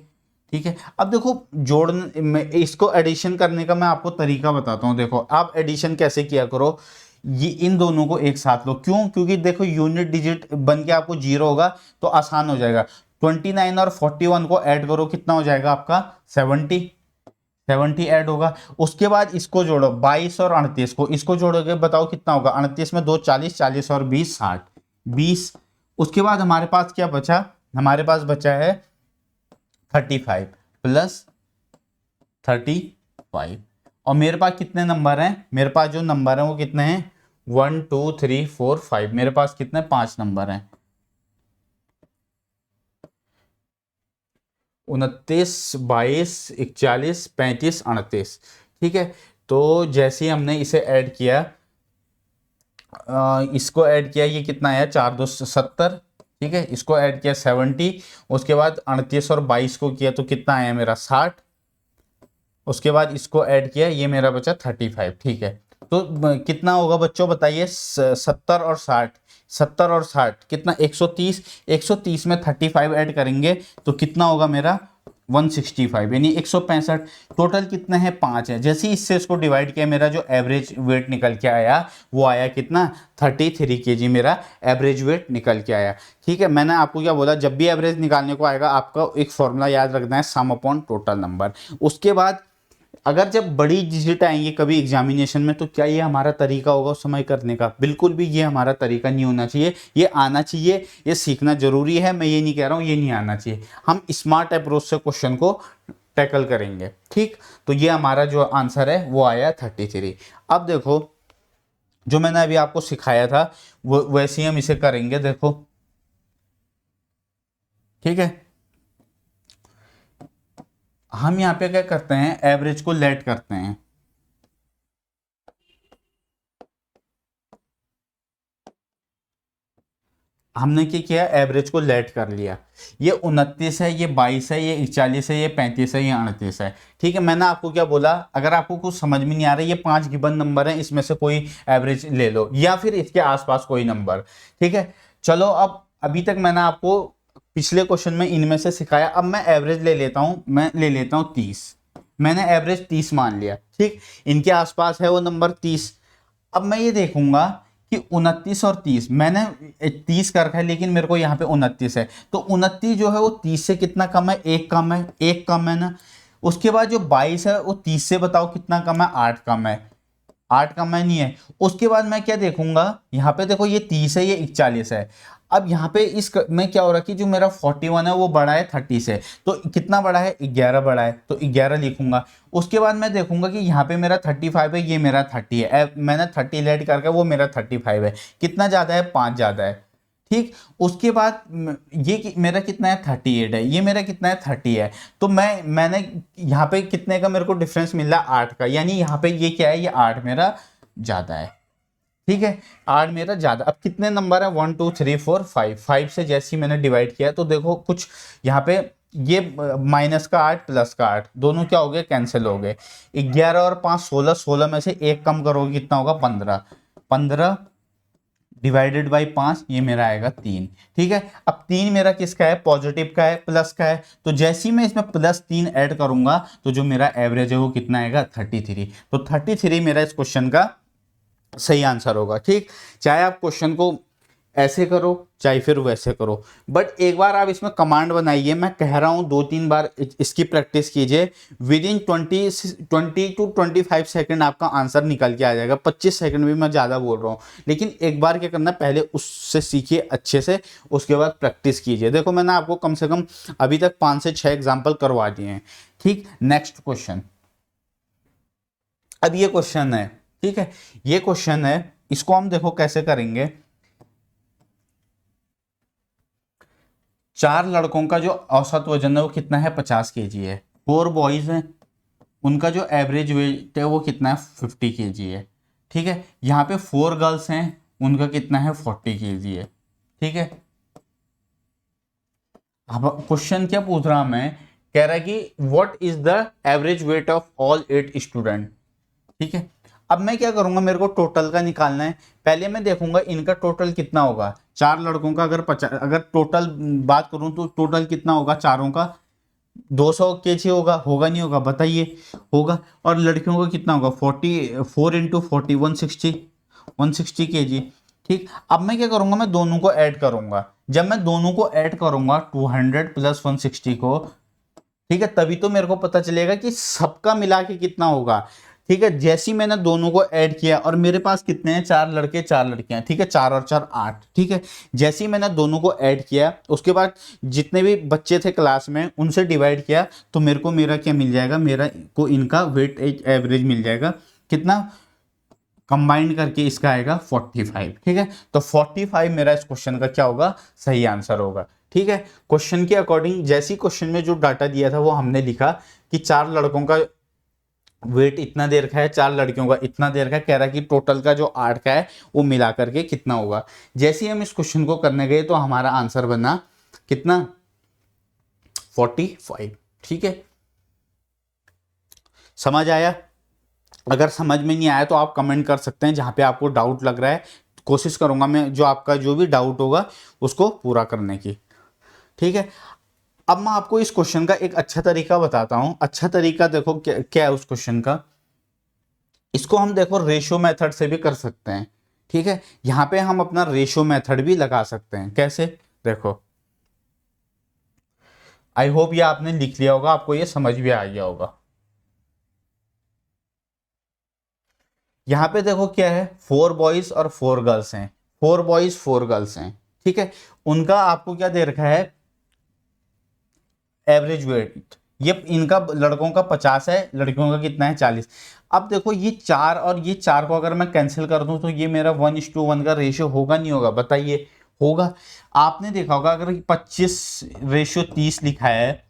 ठीक है, अब देखो जोड़ने, इसको एडिशन करने का मैं आपको तरीका बताता हूँ। देखो आप एडिशन कैसे किया करो, ये इन दोनों को एक साथ लो, क्यों, क्योंकि देखो यूनिट डिजिट बन के आपको 0 होगा तो आसान हो जाएगा। 29 और 41 को ऐड करो, कितना हो जाएगा आपका, 70 ऐड होगा। उसके बाद इसको जोड़ो, 22 और 38 को, इसको जोड़ोगे बताओ कितना होगा, 38 में 2 40, 40 और 20 60, 20। उसके बाद हमारे पास क्या बचा, हमारे पास बचा है 35 + 35, और मेरे पास कितने नंबर हैं, मेरे पास जो नंबर हैं वो कितने हैं, 1 2 3 4 5, मेरे पास कितने, 5 नंबर हैं, 29 22 41 35 38। ठीक है, तो जैसे ही हमने इसे ऐड किया, इसको ऐड किया, ये कितना आया, 4 2 70। ठीक है, इसको ऐड किया 70, उसके बाद 38 और 22 को किया तो कितना आया मेरा, 60। उसके बाद इसको ऐड किया, ये मेरा बचा 35। ठीक है, तो कितना होगा बच्चों बताइए, 70 और 60, 70 और 60 कितना, 130, 130 में 35 ऐड करेंगे तो कितना होगा मेरा, 165, यानी 165। टोटल कितने हैं, 5 है। जैसे ही इससे इसको डिवाइड किया, मेरा जो एवरेज वेट निकल के आया वो आया कितना, 33 kg मेरा एवरेज वेट निकल के आया। ठीक है, मैंने आपको क्या बोला, जब भी एवरेज निकालने को आएगा आपका एक फॉर्मूला याद रखना है, सम अपॉन टोटल नंबर। उसके बाद अगर जब बड़ी डिजिट आएंगी कभी एग्जामिनेशन में, तो क्या ये हमारा तरीका होगा उस समय करने का, बिल्कुल भी ये हमारा तरीका नहीं होना चाहिए। ये आना चाहिए, ये सीखना जरूरी है, मैं ये नहीं कह रहा हूँ ये नहीं आना चाहिए। हम स्मार्ट अप्रोच से क्वेश्चन को टैकल करेंगे। ठीक, तो ये हमारा जो आंसर है वो आया 33। अब देखो जो मैंने अभी आपको सिखाया था वो वैसे ही हम इसे करेंगे। देखो ठीक है, हम यहाँ पे क्या करते हैं, एवरेज को लेट करते हैं। हमने क्या किया, एवरेज को लेट कर लिया। ये 29 है, ये 22 है, ये 41 है, ये 35 है, ये 38 है। ठीक है, मैंने आपको क्या बोला, अगर आपको कुछ समझ में नहीं आ रहा है, ये 5 गिवन नंबर है, इसमें से कोई एवरेज ले लो या फिर इसके आसपास कोई नंबर। ठीक है, चलो अब अभी तक मैंने आपको पिछले क्वेश्चन में इनमें से सिखाया। अब मैं एवरेज ले लेता हूं, मैं ले लेता हूं 30। मैंने एवरेज 30 मान लिया। ठीक, इनके आसपास है वो नंबर 30। अब मैं ये देखूंगा कि 29 और 30, मैंने 30 कर रखा है लेकिन मेरे को यहाँ पे 29 है, तो 29 जो है वो 30 से कितना कम है, एक कम है, एक कम है ना। उसके बाद जो 22 है वो 30 से बताओ कितना कम है, 8 कम है, 8 कम है, नहीं है। उसके बाद मैं क्या देखूंगा, यहाँ पे देखो ये 30 है, ये 41 है। अब यहाँ पे में क्या हो रहा है कि जो मेरा 41 है वो बड़ा है 30 से, तो कितना बड़ा है, 11 बड़ा है, तो 11 लिखूंगा। उसके बाद मैं देखूंगा कि यहाँ पे मेरा 35 है, ये मेरा 30 है, मैंने 30 लेट करके वो मेरा 35 है, कितना ज़्यादा है, 5 ज़्यादा है। ठीक, उसके बाद ये मेरा कितना है, 38 है, ये मेरा कितना है, 30 है। तो मैंने यहाँ पे कितने का मेरे को डिफरेंस मिल रहा है, 8 का, यानी यहाँ पे ये क्या है, ये 8 मेरा ज़्यादा है। ठीक है, 8 मेरा ज़्यादा। अब कितने नंबर है, 1 2 3 4 5, 5 से जैसे ही मैंने डिवाइड किया तो देखो कुछ यहाँ पे ये माइनस का 8 प्लस का 8 दोनों क्या हो गए, कैंसिल हो गए। 11 और 5 16, 16 में से एक कम करोगे कितना होगा, 15, 15 डिवाइडेड बाई 5, ये मेरा आएगा 3। ठीक है, अब 3 मेरा किसका है, पॉजिटिव का है, प्लस का है, तो जैसे ही मैं इसमें +3 ऐड करूंगा तो जो मेरा एवरेज है वो कितना आएगा, 33। तो 33 मेरा इस क्वेश्चन का सही आंसर होगा। ठीक, चाहे आप क्वेश्चन को ऐसे करो चाहे फिर वैसे करो, बट एक बार आप इसमें कमांड बनाइए, मैं कह रहा हूं 2-3 बार इसकी प्रैक्टिस कीजिए। विद इन 20 to 25 सेकंड आपका आंसर निकल के आ जाएगा। 25 सेकंड भी मैं ज़्यादा बोल रहा हूँ, लेकिन एक बार क्या करना, पहले उससे सीखिए अच्छे से, उसके बाद प्रैक्टिस कीजिए। देखो मैंने आपको कम से कम अभी तक 5 से 6 एग्जाम्पल करवा दिए हैं। ठीक, नेक्स्ट क्वेश्चन। अब ये क्वेश्चन है, ठीक है, ये क्वेश्चन है, इसको हम देखो कैसे करेंगे। 4 लड़कों का जो औसत वजन है वो कितना है, 50 kg है। 4 बॉयज हैं, उनका जो एवरेज वेट है वो कितना है, 50 kg है। ठीक है, यहाँ पे 4 गर्ल्स हैं, उनका कितना है, 40 kg है। ठीक है, अब क्वेश्चन क्या पूछ रहा मैं, कह रहा है कि what is the average weight of all 8 student. ठीक है, अब मैं क्या करूंगा, मेरे को टोटल का निकालना है। पहले मैं देखूंगा इनका टोटल कितना होगा, 4 लड़कों का अगर टोटल बात करूं तो टोटल कितना होगा चारों का, 200 kg होगा नहीं होगा, बताइए, होगा। और लड़कियों का कितना होगा, 4 इंटू 40 160 kg। ठीक, अब मैं क्या करूंगा, मैं दोनों को ऐड करूंगा। जब मैं दोनों को ऐड करूंगा 200 प्लस 160 को, ठीक है, तभी तो मेरे को पता चलेगा कि सबका मिला के कितना होगा। ठीक है, जैसे ही मैंने दोनों को ऐड किया, और मेरे पास कितने हैं, 4 लड़के 4 लड़कियां। ठीक है, 4 और 4 8। ठीक है, जैसे ही मैंने दोनों को ऐड किया, उसके बाद जितने भी बच्चे थे क्लास में उनसे डिवाइड किया, तो मेरे को मेरा क्या मिल जाएगा, मेरा को इनका वेट एवरेज मिल जाएगा, कितना, कंबाइंड करके इसका आएगा 45। ठीक है, तो 45 मेरा इस क्वेश्चन का क्या होगा, सही आंसर होगा। ठीक है, क्वेश्चन के अकॉर्डिंग जैसी क्वेश्चन में जो डाटा दिया था वो हमने लिखा कि 4 लड़कों का वेट इतना देर का है, 4 लड़कियों का इतना देर का, कह रहा है कि टोटल का जो 8 का है वो मिला करके कितना होगा। जैसे ही हम इस क्वेश्चन को करने गए तो हमारा आंसर बना कितना, 45। ठीक है, समझ आया? अगर समझ में नहीं आया तो आप कमेंट कर सकते हैं, जहां पे आपको डाउट लग रहा है कोशिश करूंगा मैं जो आपका जो भी डाउट होगा उसको पूरा करने की। ठीक है, अब मैं आपको इस क्वेश्चन का एक अच्छा तरीका बताता हूं। अच्छा तरीका देखो क्या है उस क्वेश्चन का, इसको हम देखो रेशियो मेथड से भी कर सकते हैं। ठीक है, यहां पे हम अपना रेशियो मेथड भी लगा सकते हैं। कैसे, देखो, आई होप ये आपने लिख लिया होगा, आपको ये समझ भी आ गया होगा। यहां पे देखो क्या है, 4 बॉयज और 4 गर्ल्स हैं, 4 बॉयज 4 गर्ल्स हैं। ठीक है, उनका आपको क्या दे रखा है, एवरेज वेट, ये इनका लड़कों का 50 है, लड़कियों का कितना है, 40। अब देखो ये 4 और ये 4 को अगर मैं कैंसिल कर दूं तो ये मेरा 1:1 का रेशियो होगा नहीं होगा, बताइए, होगा। आपने देखा होगा अगर 25:30 लिखा है,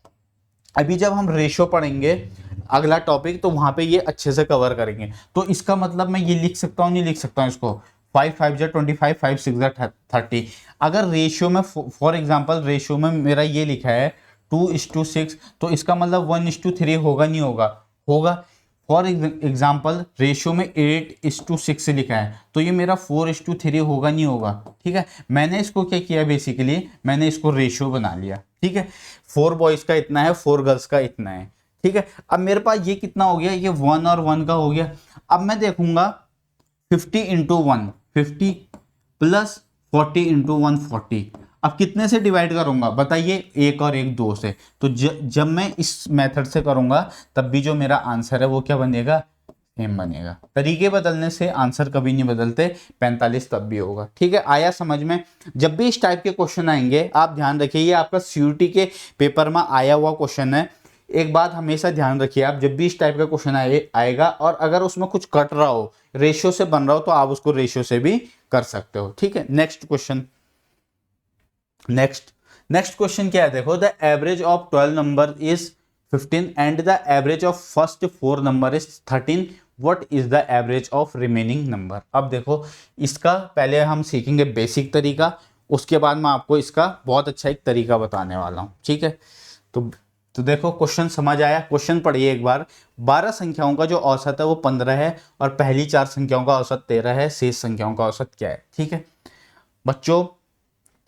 अभी जब हम रेशियो पढ़ेंगे अगला टॉपिक तो वहां पे ये अच्छे से कवर करेंगे। तो इसका मतलब मैं ये लिख सकता हूँ, नहीं लिख सकता हूँ इसको, 5 5 जा 25, 5 6 जा 30। अगर रेशियो में फॉर एग्जांपल रेशियो में मेरा ये लिखा है 2:6, तो इसका मतलब 1:3 होगा नहीं होगा? होगा। फॉर एग्जांपल रेशियो में 8:6 लिखा है, तो ये मेरा 4:3 होगा नहीं होगा? ठीक है, मैंने इसको क्या किया, बेसिकली मैंने इसको रेशियो बना लिया। ठीक है, 4 बॉयज का इतना है, 4 गर्ल्स का इतना है। ठीक है, अब मेरे पास ये कितना हो गया, ये 1 और 1 का हो गया। अब मैं देखूंगा 50 इंटू 1 50 प्लस 40 इंटू 1 40। अब कितने से डिवाइड करूंगा बताइए? एक और एक 2 से। तो जब मैं इस मेथड से करूंगा तब भी जो मेरा आंसर है वो क्या बनेगा? सेम बनेगा। तरीके बदलने से आंसर कभी नहीं बदलते, 45 तब भी होगा। ठीक है, आया समझ में? जब भी इस टाइप के क्वेश्चन आएंगे आप ध्यान रखिए, ये आपका सीयूटी के पेपर में आया हुआ क्वेश्चन है। एक बात हमेशा ध्यान रखिए, आप जब भी इस टाइप का क्वेश्चन आएगा और अगर उसमें कुछ कट रहा हो, रेशियो से बन रहा हो, तो आप उसको रेशियो से भी कर सकते हो। ठीक है, नेक्स्ट क्वेश्चन। नेक्स्ट क्वेश्चन क्या है, देखो, the average of 12 number is 15 and the average of first 4 number is 13, what is the average of remaining number? अब देखो, इसका पहले हम सीखेंगे बेसिक तरीका, उसके बाद मैं आपको इसका बहुत अच्छा एक तरीका बताने वाला हूं। ठीक है, तो देखो, क्वेश्चन समझ आया? क्वेश्चन पढ़िए एक बार। 12 संख्याओं का जो औसत है वो 15 है और पहली 4 संख्याओं का औसत 13 है, शेष संख्याओं का औसत क्या है? ठीक है बच्चों,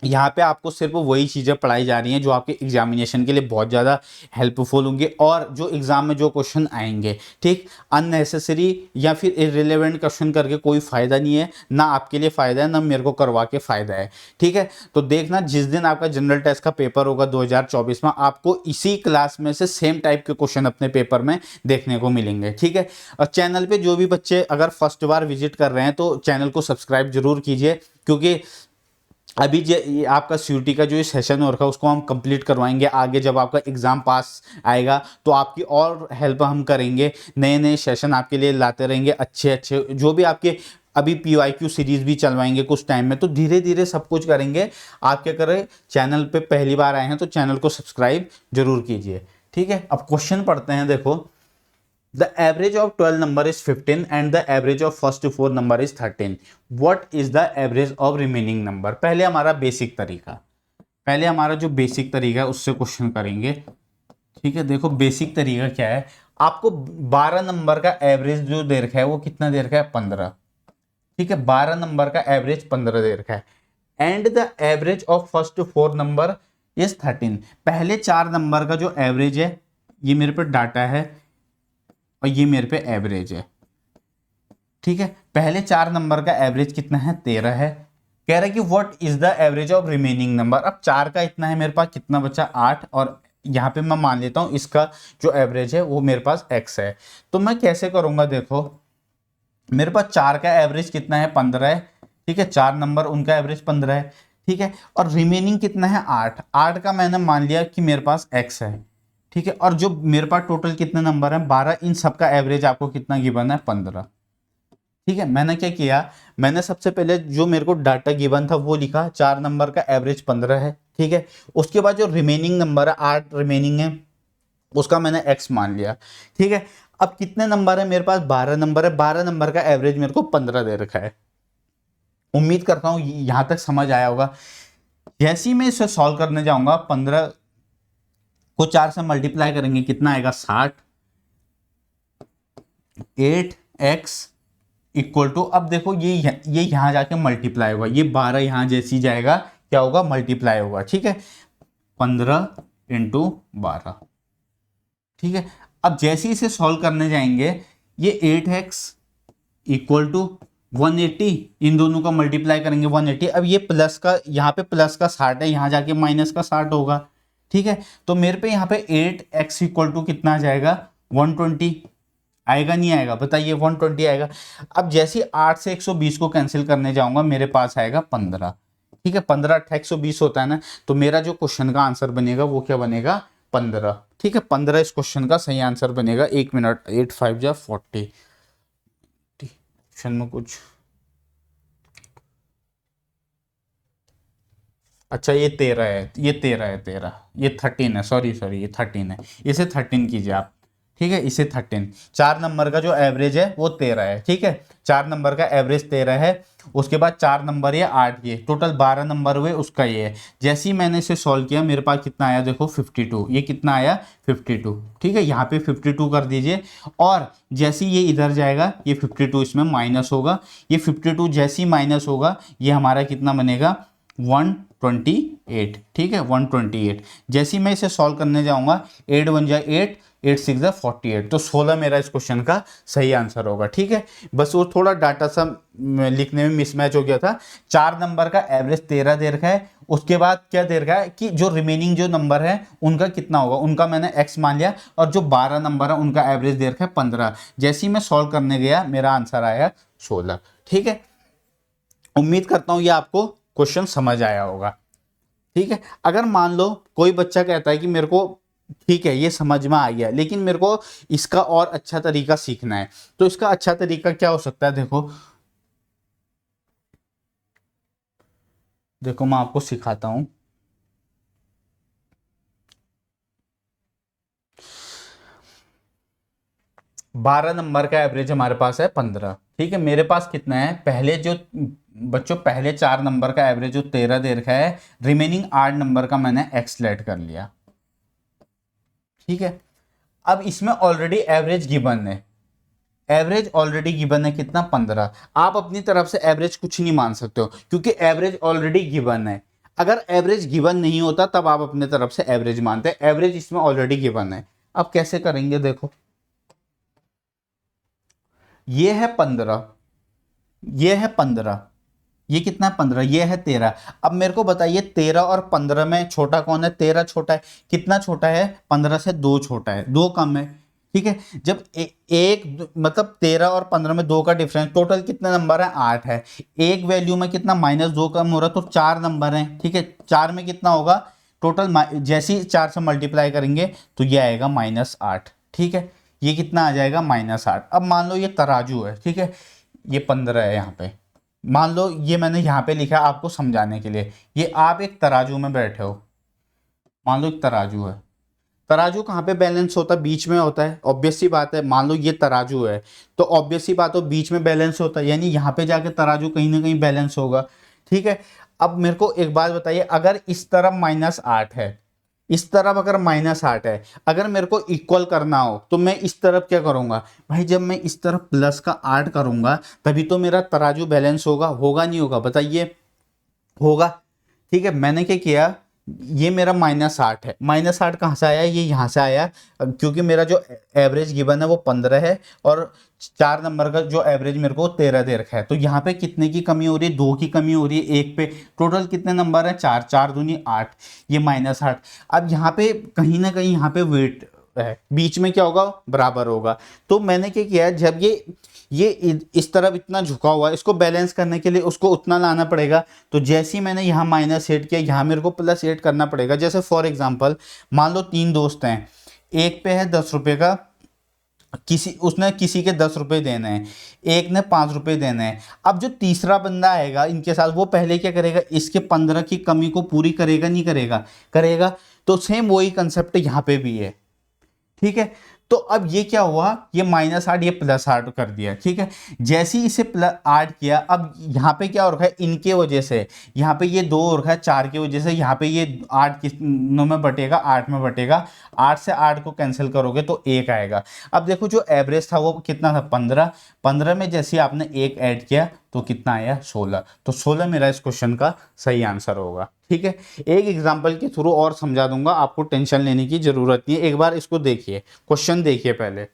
यहाँ पे आपको सिर्फ वही चीज़ें पढ़ाई जा रही हैं जो आपके एग्जामिनेशन के लिए बहुत ज़्यादा हेल्पफुल होंगी और जो एग्जाम में जो क्वेश्चन आएंगे। ठीक, अननेसेसरी या फिर इररिलेवेंट क्वेश्चन करके कोई फ़ायदा नहीं है, ना आपके लिए फ़ायदा है ना मेरे को करवा के फ़ायदा है। ठीक है, तो देखना जिस दिन आपका जनरल टेस्ट का पेपर होगा 2024 में, आपको इसी क्लास में से सेम टाइप के क्वेश्चन अपने पेपर में देखने को मिलेंगे। ठीक है, और चैनल पर जो भी बच्चे अगर फर्स्ट बार विजिट कर रहे हैं तो चैनल को सब्सक्राइब जरूर कीजिए, क्योंकि अभी ये आपका सीयूटी का जो सेशन हो रखा है उसको हम कंप्लीट करवाएंगे। आगे जब आपका एग्ज़ाम पास आएगा तो आपकी और हेल्प हम करेंगे, नए नए सेशन आपके लिए लाते रहेंगे, अच्छे अच्छे जो भी आपके अभी PYQ सीरीज़ भी चलवाएंगे कुछ टाइम में। तो धीरे धीरे सब कुछ करेंगे। आप क्या करें, चैनल पे पहली बार आए हैं तो चैनल को सब्सक्राइब जरूर कीजिए। ठीक है, अब क्वेश्चन पढ़ते हैं। देखो, the average of 12 number is 15 and the average of first 4 number is 13, what is the average of remaining number? पहले हमारा जो बेसिक तरीका है उससे क्वेश्चन करेंगे। ठीक है, देखो बेसिक तरीका क्या है, आपको 12 नंबर का एवरेज जो दे रखा है वो कितना दे रखा है? 15। ठीक है, 12 नंबर का एवरेज 15 दे रखा है and the average of first 4 number is 13। पहले 4 नंबर का जो एवरेज है, ये मेरे पे डाटा है और ये मेरे पे एवरेज है। ठीक है, पहले 4 नंबर का एवरेज कितना है? 13 है। कह रहा है कि what is the average of remaining number. अब 4 का इतना है मेरे पास, कितना बचा? 8, और यहाँ पे मैं मान लेता हूँ इसका जो एवरेज है वो मेरे पास x है। तो मैं कैसे करूँगा, देखो मेरे पास 4 का एवरेज कितना है? 15 है। ठीक है, 4 नंबर उनका एवरेज 15 है। ठीक है, और रिमेनिंग कितना है? 8। 8 का मैंने मान लिया कि मेरे पास x है। ठीक है, और जो मेरे पास टोटल कितने नंबर हैं? 12। इन सब का एवरेज आपको कितना गिवन है? 15। ठीक है, मैंने क्या किया, मैंने सबसे पहले जो मेरे को डाटा गिवन था वो लिखा, 4 नंबर का एवरेज 15 है। ठीक है, उसके बाद जो रिमेनिंग नंबर है 8 रिमेनिंग है, उसका मैंने x मान लिया। ठीक है, अब कितने नंबर है मेरे पास? 12 नंबर है। 12 नंबर का एवरेज मेरे को 15 दे रखा है। उम्मीद करता हूं यहां तक समझ आया होगा। जैसे ही मैं इसे सॉल्व करने जाऊंगा, 15 को 4 से मल्टीप्लाई करेंगे, कितना आएगा? 60। 8x इक्वल टू, अब देखो ये यहां जाके मल्टीप्लाई होगा, ये 12 यहां जैसी जाएगा, क्या होगा? मल्टीप्लाई होगा। ठीक है, 15 इंटू 12। ठीक है, अब जैसे ही इसे सॉल्व करने जाएंगे, ये 8x इक्वल टू 180, इन दोनों का मल्टीप्लाई करेंगे 180। अब ये प्लस का, यहाँ पे प्लस का 60 है, यहाँ जाके माइनस का 60 होगा। ठीक है, तो मेरे पे यहाँ पे 8x इक्वल टू कितना आ जाएगा? 120। आएगा नहीं आएगा? बताइए, 120 आएगा। अब जैसे 8 से 120 को कैंसिल करने जाऊंगा, मेरे पास आएगा 15। ठीक है, 15 120 होता है ना, तो मेरा जो क्वेश्चन का आंसर बनेगा वो क्या बनेगा? 15। ठीक है, 15 इस क्वेश्चन का सही आंसर बनेगा। 1 मिनट, 8 5 जा 40। क्वेश्चन में कुछ, अच्छा ये 13 है, ये 13 है, 13, ये 13 है, सॉरी ये 13 है, इसे 13 कीजिए आप। ठीक है, इसे 13। 4 नंबर का जो एवरेज है वो 13 है, ठीक है, 4 नंबर का एवरेज 13 है। उसके बाद 4 नंबर ये 8, ये टोटल 12 नंबर हुए, उसका ये है। जैसे ही मैंने इसे सॉल्व किया मेरे पास कितना आया देखो 52, ये कितना आया 52, ठीक है, यहाँ पे 52 कर दीजिए। और जैसे ही ये इधर जाएगा ये 52 इसमें माइनस होगा, ये 52 जैसे ही माइनस होगा ये हमारा कितना बनेगा 128, ठीक है 128। जैसे ही मैं इसे सॉल्व करने जाऊंगा 8 1 जा 8, 8 6 जा 48, तो 16 मेरा इस क्वेश्चन का सही आंसर होगा, ठीक है। बस वो थोड़ा डाटा सा लिखने में मिसमैच हो गया था। 4 नंबर का एवरेज 13 दे रखा है, उसके बाद क्या दे रखा है कि जो रिमेनिंग जो नंबर है उनका कितना होगा, उनका मैंने x मान लिया, और जो 12 नंबर है उनका एवरेज दे रखा है 15। जैसे ही मैं सॉल्व करने गया मेरा आंसर आया 16, ठीक है। उम्मीद करता हूं ये आपको क्वेश्चन समझ आया होगा, ठीक है। अगर मान लो कोई बच्चा कहता है कि मेरे को ठीक है ये समझ में आ गया, लेकिन मेरे को इसका और अच्छा तरीका सीखना है, तो इसका अच्छा तरीका क्या हो सकता है, देखो देखो मैं आपको सिखाता हूं। 12 नंबर का एवरेज हमारे पास है 15, ठीक है। मेरे पास कितना है, पहले जो बच्चों पहले 4 नंबर का एवरेज जो 13 दे रखा है, रिमेनिंग 8 नंबर का मैंने एक्स लेट कर लिया, ठीक है। अब इसमें ऑलरेडी एवरेज गिवन है, एवरेज ऑलरेडी गिवन है कितना 15। आप अपनी तरफ से एवरेज कुछ नहीं मान सकते हो क्योंकि एवरेज ऑलरेडी गिवन है। अगर एवरेज गिवन नहीं होता तब आप अपने तरफ से एवरेज मानते, एवरेज इसमें ऑलरेडी गिवन है। अब कैसे करेंगे, देखो ये है 15, ये है 15, ये कितना है 15, ये है 13। अब मेरे को बताइए 13 और 15 में छोटा कौन है, 13 छोटा है, कितना छोटा है 15 से 2 छोटा है, 2 कम है, ठीक है। जब एक मतलब 13 और 15 में 2 का डिफरेंस, टोटल कितने नंबर है 8 है, एक वैल्यू में कितना -2 कम हो रहा है, तो 4 नंबर है, ठीक है। 4 में कितना होगा टोटल, जैसे ही 4 से मल्टीप्लाई करेंगे तो ये आएगा -8, ठीक है। ये कितना आ जाएगा -8। अब मान लो ये तराजू है, ठीक है, ये 15 है यहाँ पे, मान लो ये मैंने यहाँ पे लिखा आपको समझाने के लिए, ये आप एक तराजू में बैठे हो, मान लो एक तराजू है, तराजू कहाँ पे बैलेंस होता है, बीच में होता है, ऑब्वियस सी बात है। मान लो ये तराजू है तो ऑब्वियस सी बात हो बीच में बैलेंस होता है, यानी यहाँ पे जाके तराजू कहीं ना कहीं बैलेंस होगा, ठीक है। अब मेरे को एक बात बताइए, अगर इस तरफ -8 है, इस तरफ अगर -8 है, अगर मेरे को इक्वल करना हो तो मैं इस तरफ क्या करूंगा भाई, जब मैं इस तरफ प्लस का 8 करूंगा तभी तो मेरा तराजू बैलेंस होगा, होगा नहीं होगा बताइए, होगा, ठीक है। मैंने क्या किया, ये मेरा -8 है, -8 कहाँ से आया, ये यहाँ से आया, क्योंकि मेरा जो एवरेज गिवन है वो 15 है, और 4 नंबर का जो एवरेज मेरे को 13 दे रखा है, तो यहाँ पे कितने की कमी हो रही है, 2 की कमी हो रही है एक पे, टोटल कितने नंबर है 4, 4 दूनी 8, ये -8। अब यहाँ पे कहीं ना कहीं यहाँ पे वेट है, बीच में क्या होगा बराबर होगा, तो मैंने क्या किया, जब ये इस तरफ इतना झुका हुआ है, इसको बैलेंस करने के लिए उसको उतना लाना पड़ेगा, तो जैसे ही मैंने यहाँ -8 किया यहाँ मेरे को +8 करना पड़ेगा। जैसे फॉर एग्जांपल मान लो 3 दोस्त हैं, एक पे है 10 रुपये का, उसने किसी के 10 रुपये देने हैं, एक ने 5 रुपये देने हैं। अब जो तीसरा बंदा आएगा इनके साथ, वो पहले क्या करेगा, इसके 15 की कमी को पूरी करेगा नहीं करेगा, करेगा। तो सेम वही कंसेप्ट यहाँ पे भी है, ठीक है। तो अब ये क्या हुआ, ये -8 ये +8 कर दिया, ठीक है। जैसे ही इसे +8 किया, अब यहाँ पे क्या हो रखा है, इनके वजह से यहाँ पे ये 2 हो रखा है, 4 की वजह से यहाँ पे ये 8 कितनों में बटेगा, 8 में बटेगा, 8 से 8 को कैंसिल करोगे तो 1 आएगा। अब देखो जो एवरेज था वो कितना था 15, 15 में जैसे आपने 1 ऐड किया तो कितना आया 16, तो 16 मेरा इस क्वेश्चन का सही आंसर होगा, ठीक है। एक एग्जांपल के थ्रू और समझा दूंगा, आपको टेंशन लेने की जरूरत नहीं है, एक बार इसको देखिए, क्वेश्चन देखिए पहले।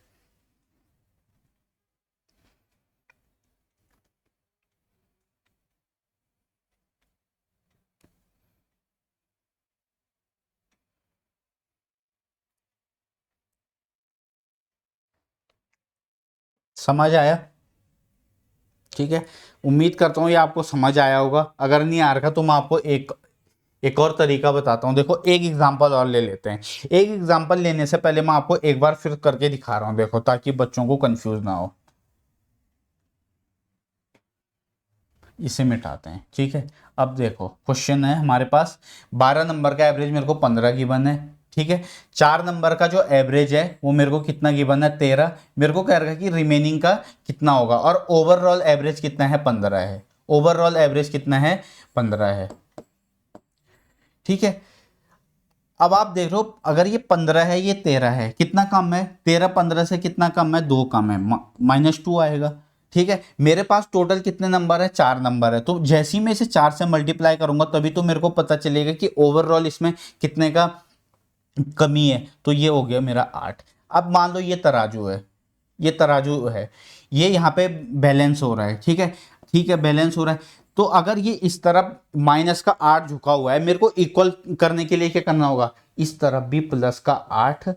समझ आया, ठीक है। उम्मीद करता हूँ ये आपको समझ आया होगा, अगर नहीं आ रहा तो मैं आपको एक और तरीका बताता हूँ। देखो एक एग्जांपल और ले लेते हैं, एक एग्जांपल लेने से पहले मैं आपको एक बार फिर करके दिखा रहा हूँ, देखो ताकि बच्चों को कंफ्यूज ना हो। इसे मिटाते हैं, ठीक है। अब देखो क्वेश्चन है हमारे पास, 12 नंबर का एवरेज मेरे को 15 गिवन है, ठीक है। 4 नंबर का जो एवरेज है वो मेरे को कितना गिवन है 13, मेरे को कह रहा है कि रिमेनिंग का कितना होगा, और ओवरऑल एवरेज कितना है 15 है, ओवरऑल एवरेज कितना है 15 है। ठीक है, अब आप देख लो अगर ये 15 है ये 13 है, कितना कम है 13 15 से कितना कम है 2 कम है, -2 आएगा। ठीक है, मेरे पास टोटल कितने नंबर है 4 नंबर है, तो जैसे ही मैं इसे 4 से मल्टीप्लाई करूंगा तभी तो मेरे को पता चलेगा कि ओवरऑल इसमें कितने का कमी है। तो ये हो गया मेरा 8। अब मान लो ये तराजू है, ये तराजू है, ये यहाँ पे बैलेंस हो रहा है। ठीक है, ठीक है बैलेंस हो रहा है, तो अगर ये इस तरफ माइनस का 8 झुका हुआ है, मेरे को इक्वल करने के लिए क्या करना होगा, इस तरफ भी प्लस का 8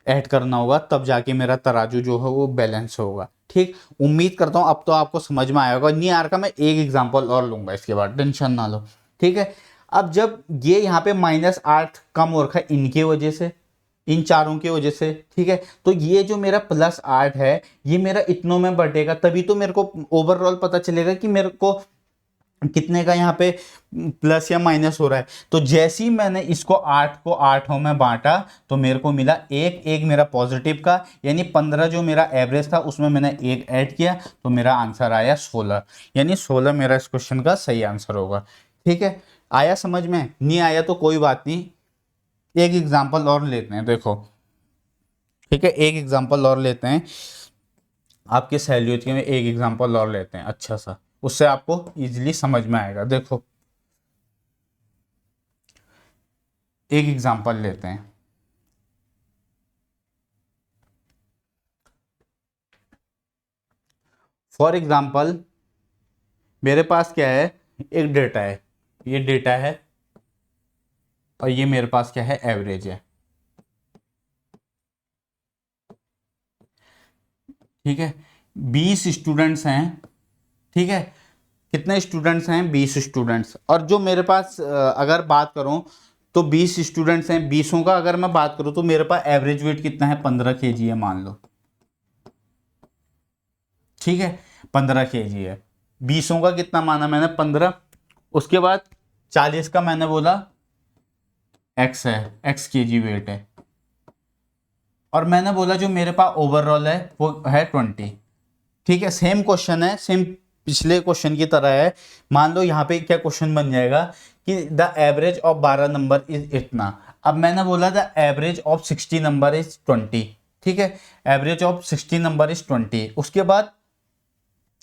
ऐड करना होगा, तब जाके मेरा तराजू जो है वो बैलेंस होगा। ठीक, उम्मीद करता हूँ अब तो आपको समझ में आया होगा। नहीं आ रहा, मैं एक एग्जांपल और लूंगा इसके बाद, टेंशन ना लो। ठीक है, अब जब ये यहाँ पे -8 कम हो रखा है इनके वजह से, इन चारों की वजह से, ठीक है, तो ये जो मेरा +8 है ये मेरा इतनों में बटेगा, तभी तो मेरे को ओवरऑल पता चलेगा कि मेरे को कितने का यहाँ पे प्लस या माइनस हो रहा है। तो जैसे ही मैंने इसको 8 को 8 में बांटा तो मेरे को मिला एक मेरा पॉजिटिव का, यानी 15 जो मेरा एवरेज था उसमें मैंने 1 ऐड किया, तो मेरा आंसर आया 16, यानी 16 मेरा इस क्वेश्चन का सही आंसर होगा। ठीक है, आया समझ में? नहीं आया तो कोई बात नहीं, एक एग्जाम्पल और लेते हैं, देखो। ठीक है, एक एग्जाम्पल और लेते हैं, आपके सहेलियों में एक एग्जाम्पल और लेते हैं अच्छा सा, उससे आपको इजीली समझ में आएगा। देखो एक एग्जाम्पल लेते हैं, फॉर एग्जाम्पल मेरे पास क्या है, एक डेटा है, ये डेटा है, और ये मेरे पास क्या है एवरेज है। ठीक है, 20 स्टूडेंट्स हैं। ठीक है, कितने स्टूडेंट्स हैं 20 स्टूडेंट्स, और जो मेरे पास अगर बात करूं तो 20 स्टूडेंट्स हैं, 20 का अगर मैं बात करूं तो मेरे पास एवरेज वेट कितना है 15 kg है मान लो। ठीक है, 15 kg है, 20 का कितना माना मैंने 15, उसके बाद 40 का मैंने बोला x है, x kg वेट है, और मैंने बोला जो मेरे पास ओवरऑल है वो है 20। ठीक है, सेम क्वेश्चन है, सेम पिछले क्वेश्चन की तरह है। मान लो यहाँ पे क्या क्वेश्चन बन जाएगा कि the average of 12 number is इतना, अब मैंने बोला the average of 60 number is 20। ठीक है, एवरेज ऑफ 60 नंबर इज 20, उसके बाद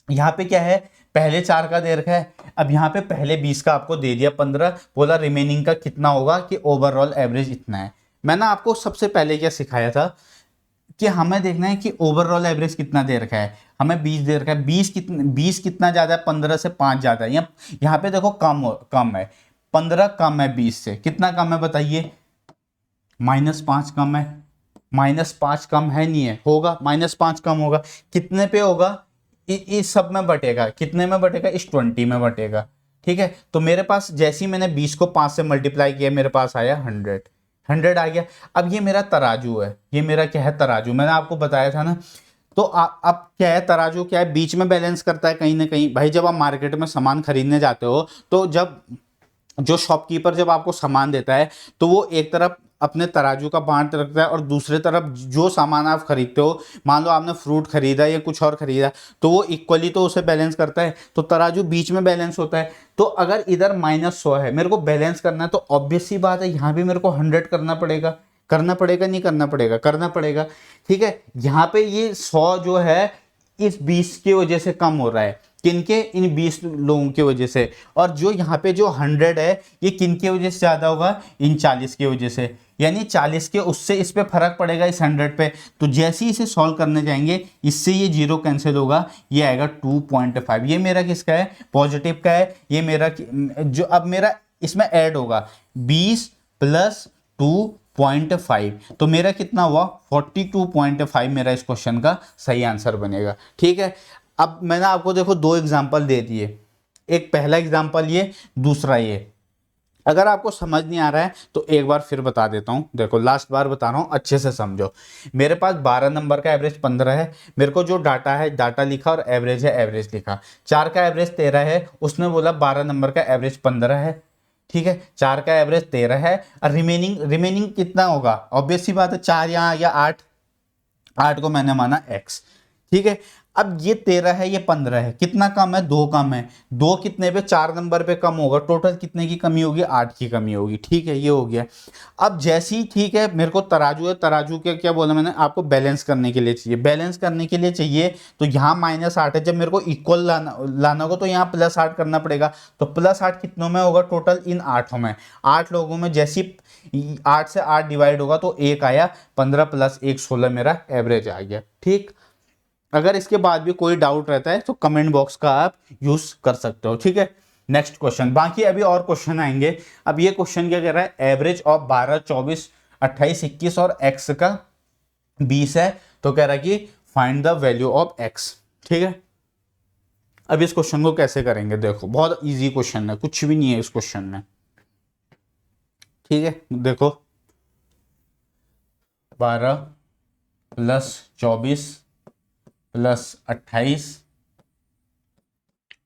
यहाँ पे क्या है पहले 4 का दे रखा है, अब यहाँ पे पहले 20 का आपको दे दिया 15, बोला रिमेनिंग का कितना होगा कि ओवरऑल एवरेज इतना है। मैंने आपको सबसे पहले क्या सिखाया था कि हमें देखना है कि ओवरऑल एवरेज कितना दे रखा है, हमें 20 दे रखा है, 20 कितना ज्यादा है 15 से 5 ज्यादा है, यहाँ पे देखो कम है, 15 कम है 20 से, कितना कम है बताइए, -5 कम है, -5 कम है नहीं है, होगा -5 कम होगा, कितने पे होगा इस सब में बटेगा, कितने में बटेगा इस 20 में बटेगा। ठीक है, तो मेरे पास जैसे ही मैंने 20 को 5 से मल्टीप्लाई किया मेरे पास आया 100 आ गया। अब ये मेरा तराजू है, ये मेरा क्या है तराजू, मैंने आपको बताया था ना। तो अब क्या है तराजू, क्या है बीच में बैलेंस करता है कहीं ना कहीं। भाई जब आप मार्केट में सामान खरीदने जाते हो तो जब जो शॉपकीपर जब आपको सामान देता है तो वो एक तरफ अपने तराजू का बांट रखता है, और दूसरे तरफ जो सामान आप खरीदते हो, मान लो आपने फ्रूट खरीदा या कुछ और खरीदा, तो वो इक्वली तो उसे बैलेंस करता है, तो तराजू बीच में बैलेंस होता है। तो अगर इधर -100 है, मेरे को बैलेंस करना है, तो ऑब्वियस सी बात है यहाँ भी मेरे को 100 करना पड़ेगा, करना पड़ेगा नहीं करना पड़ेगा, करना पड़ेगा। ठीक है, यहाँ पे ये 100 जो है इस 20 की वजह से कम हो रहा है, किनके, इन 20 लोगों की वजह से, और जो यहाँ पे जो 100 है ये किन की वजह से ज़्यादा होगा, इन 40 की वजह से, यानी 40 के उससे इस पे फर्क पड़ेगा इस 100 पे। तो जैसे ही इसे सॉल्व करने जाएंगे इससे ये 0 कैंसिल होगा, ये आएगा 2.5, ये मेरा किसका है पॉजिटिव का है, ये मेरा जो अब मेरा इसमें ऐड होगा 20 + 2.5, तो मेरा कितना हुआ 42.5, मेरा इस क्वेश्चन का सही आंसर बनेगा। ठीक है, अब मैंने आपको देखो 2 एग्जाम्पल दे दिए, एक पहला एग्जाम्पल ये, दूसरा ये। अगर आपको समझ नहीं आ रहा है तो एक बार फिर बता देता हूं, देखो लास्ट बार बता रहा हूं अच्छे से समझो। मेरे पास 12 नंबर का एवरेज 15 है, मेरे को जो डाटा है डाटा लिखा और एवरेज है एवरेज लिखा। 4 का एवरेज 13 है, उसने बोला 12 नंबर का एवरेज 15 है, ठीक है, 4 का एवरेज 13 है और रिमेनिंग कितना होगा, ऑब्वियस सी बात है 4 यहाँ या 8, 8 को मैंने माना x। ठीक है, अब ये 13 है, ये 15 है, कितना कम है, 2 कम है, 2 कितने पे, 4 नंबर पे कम होगा, टोटल कितने की कमी होगी, 8 की कमी होगी। ठीक है, ये हो गया। अब जैसी, ठीक है, मेरे को तराजू है, तराजू के क्या बोला मैंने आपको, बैलेंस करने के लिए चाहिए, बैलेंस करने के लिए चाहिए तो यहाँ -8 है, जब मेरे को इक्वल लाना होगा तो यहाँ +8 करना पड़ेगा, तो +8 कितनों में होगा, टोटल इन 8 में, 8 लोगों में जैसी 8 से 8 डिवाइड होगा तो 1 आया, 15 + 1 16 मेरा एवरेज आ गया। ठीक, अगर इसके बाद भी कोई डाउट रहता है तो कमेंट बॉक्स का आप यूज कर सकते हो। ठीक है, नेक्स्ट क्वेश्चन, बाकी अभी और क्वेश्चन आएंगे। अब ये क्वेश्चन क्या कह रहा है, एवरेज ऑफ 12 24 28 21 और x का 20 है, तो कह रहा है कि find the value of x। ठीक है, अब इस क्वेश्चन को कैसे करेंगे, देखो बहुत इजी क्वेश्चन है, कुछ भी नहीं है इस क्वेश्चन में। ठीक है, देखो 12 + 24 + 28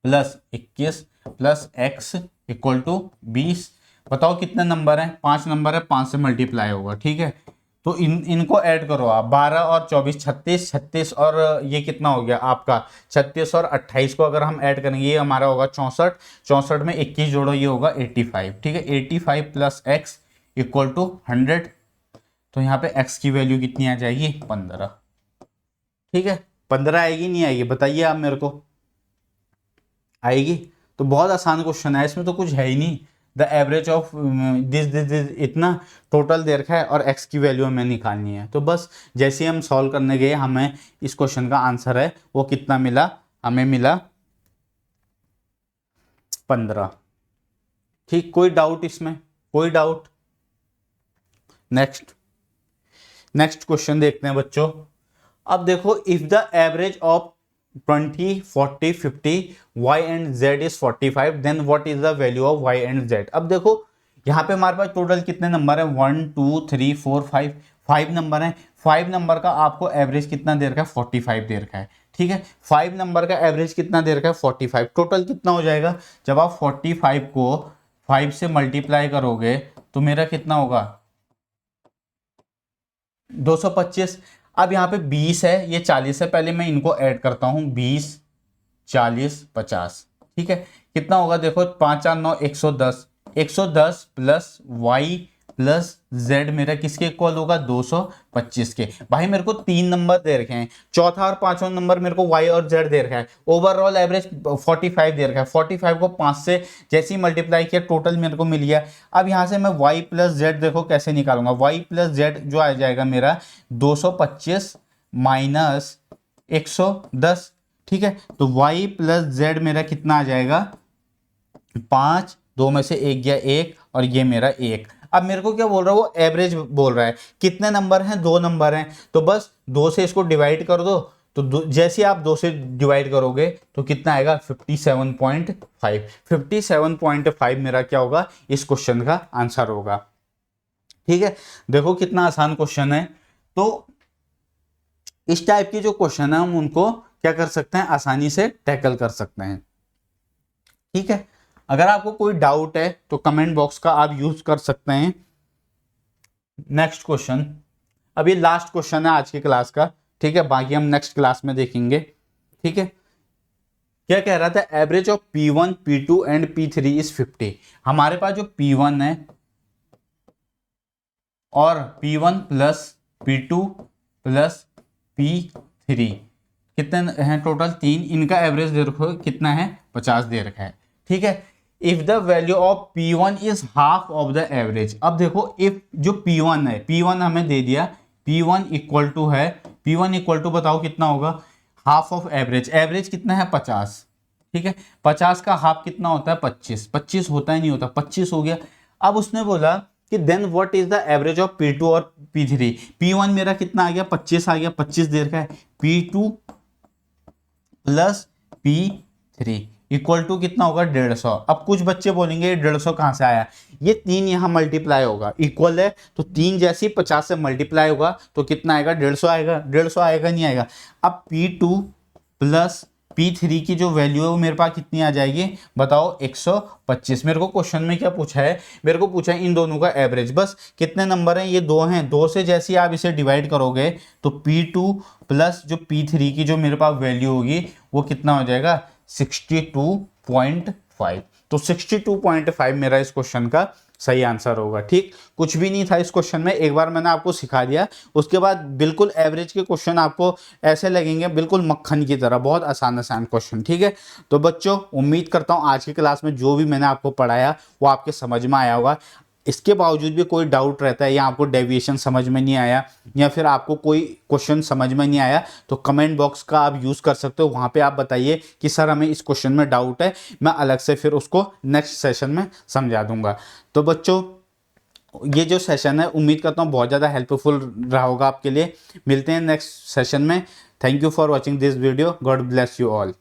+ 21 + x = 20। बताओ कितने नंबर हैं, 5 नंबर है, 5 से मल्टीप्लाई होगा। ठीक है, तो इनको ऐड करो आप, 12 और 24 36, 36 और ये कितना हो गया आपका 36 और 28 को अगर हम ऐड करेंगे ये हमारा होगा 64, 64 में 21 जोड़ो ये होगा 85। ठीक है, 85 + x = 100, तो यहाँ पे x की वैल्यू कितनी आ जाएगी, 15। ठीक है, 15 आएगी नहीं आएगी, बताइए आप मेरे को, आएगी। तो बहुत आसान क्वेश्चन है, इसमें तो कुछ है ही नहीं। द एवरेज ऑफ दिस इतना टोटल दे रखा है और x की वैल्यू हमें निकालनी है, तो बस जैसे हम सॉल्व करने गए हमें इस क्वेश्चन का आंसर है वो कितना मिला, हमें मिला 15। ठीक, कोई डाउट इसमें, कोई डाउट। नेक्स्ट क्वेश्चन देखते हैं बच्चों। अब देखो, if the average of 20 40 50 y and z is 45, then what is the value of y and z। अब देखो यहाँ पे हमारे पास टोटल कितने नंबर है, 1 2 3 4 5, 5 नंबर है। 5 नंबर का आपको एवरेज कितना दे रखा है, 45 दे रखा है। ठीक है, 5 नंबर का एवरेज कितना दे रखा है, 45। टोटल कितना हो जाएगा, जब आप 45 को 5 से मल्टीप्लाई करोगे तो मेरा कितना होगा, 225। अब यहाँ पे 20 है, ये 40 है, पहले मैं इनको ऐड करता हूँ, 20 40 50। ठीक है, कितना होगा, देखो 5 4 9 110, 110 + y + z मेरा किसके इक्वल होगा, 225 के। भाई मेरे को 3 नंबर दे रखे हैं, चौथा और पांचवा नंबर मेरे को y और z दे रखा है, ओवरऑल एवरेज 45 दे रखा है। 45 को 5 से जैसे ही मल्टीप्लाई किया टोटल मेरे को मिल गया। अब यहाँ से मैं y + z देखो कैसे निकालूंगा, y + z जो आ जाएगा मेरा 225 - 110। ठीक है, तो y + z मेरा कितना आ जाएगा, 5, 2 में से 1 गया 1 और ये मेरा 1। अब मेरे को क्या बोल रहा है, वो एवरेज बोल रहा है, कितने नंबर हैं, 2 नंबर हैं, तो बस 2 से इसको डिवाइड कर दो, तो जैसे आप 2 से डिवाइड करोगे तो कितना आएगा, 57.5। 57.5 मेरा क्या होगा, इस क्वेश्चन का आंसर होगा। ठीक है, देखो कितना आसान क्वेश्चन है। तो इस टाइप के जो क्वेश्चन है हम उनको क्या कर सकते हैं, आसानी से टैकल कर सकते हैं। ठीक है, अगर आपको कोई डाउट है तो कमेंट बॉक्स का आप यूज कर सकते हैं। नेक्स्ट क्वेश्चन, अब ये लास्ट क्वेश्चन है आज की क्लास का। ठीक है, बाकी हम नेक्स्ट क्लास में देखेंगे। ठीक है, क्या कह रहा था, average of P1 P2 and P3 is 50। हमारे पास जो P1 है और P1 + P2 + P3 कितने हैं, टोटल 3, इनका एवरेज दे रखो कितना है, 50 दे रखा है। ठीक है, if the value of P1 is half of the average. अब देखो इफ जो P1 है, P1 हमें दे दिया, P1 इक्वल टू बताओ कितना होगा, हाफ ऑफ एवरेज। एवरेज कितना है, 50। ठीक है, 50 का हाफ कितना होता है, 25। 25 होता ही नहीं होता, 25 हो गया। अब उसने बोला कि then what is the average of P2 और P3। P1 मेरा कितना आ गया, 25 आ गया, 25 दे रखा है, P2 + P3 इक्वल टू कितना होगा, 150। अब कुछ बच्चे बोलेंगे 150 कहाँ से आया, ये 3 यहाँ मल्टीप्लाई होगा, इक्वल है तो 3 जैसे 50 से मल्टीप्लाई होगा तो कितना आएगा, 150 आएगा। 150 आएगा नहीं आएगा। अब P2 + P3 की जो वैल्यू है वो मेरे पास कितनी आ जाएगी, बताओ 125। मेरे को क्वेश्चन में क्या पूछा है, मेरे को पूछा है इन दोनों का एवरेज। बस कितने नंबर हैं, ये 2 हैं, 2 से जैसे ही आप इसे डिवाइड करोगे तो P2 प्लस जो P3 की जो मेरे पास वैल्यू होगी वो कितना हो जाएगा, 62.5। तो 62.5 मेरा इस क्वेश्चन का सही आंसर होगा। ठीक, कुछ भी नहीं था इस क्वेश्चन में, एक बार मैंने आपको सिखा दिया, उसके बाद बिल्कुल एवरेज के क्वेश्चन आपको ऐसे लगेंगे बिल्कुल मक्खन की तरह, बहुत आसान आसान क्वेश्चन। ठीक है, तो बच्चों उम्मीद करता हूँ आज की क्लास में जो भी मैंने आपको पढ़ाया वो आपके समझ में आया होगा। इसके बावजूद भी कोई डाउट रहता है या आपको डेविएशन समझ में नहीं आया या फिर आपको कोई क्वेश्चन समझ में नहीं आया, तो कमेंट बॉक्स का आप यूज़ कर सकते हो। वहाँ पे आप बताइए कि सर हमें इस क्वेश्चन में डाउट है, मैं अलग से फिर उसको नेक्स्ट सेशन में समझा दूंगा। तो बच्चों ये जो सेशन है उम्मीद करता हूँ बहुत ज़्यादा हेल्पफुल रहा होगा आपके लिए। मिलते हैं नेक्स्ट सेशन में। Thank you for watching this video. God bless you all.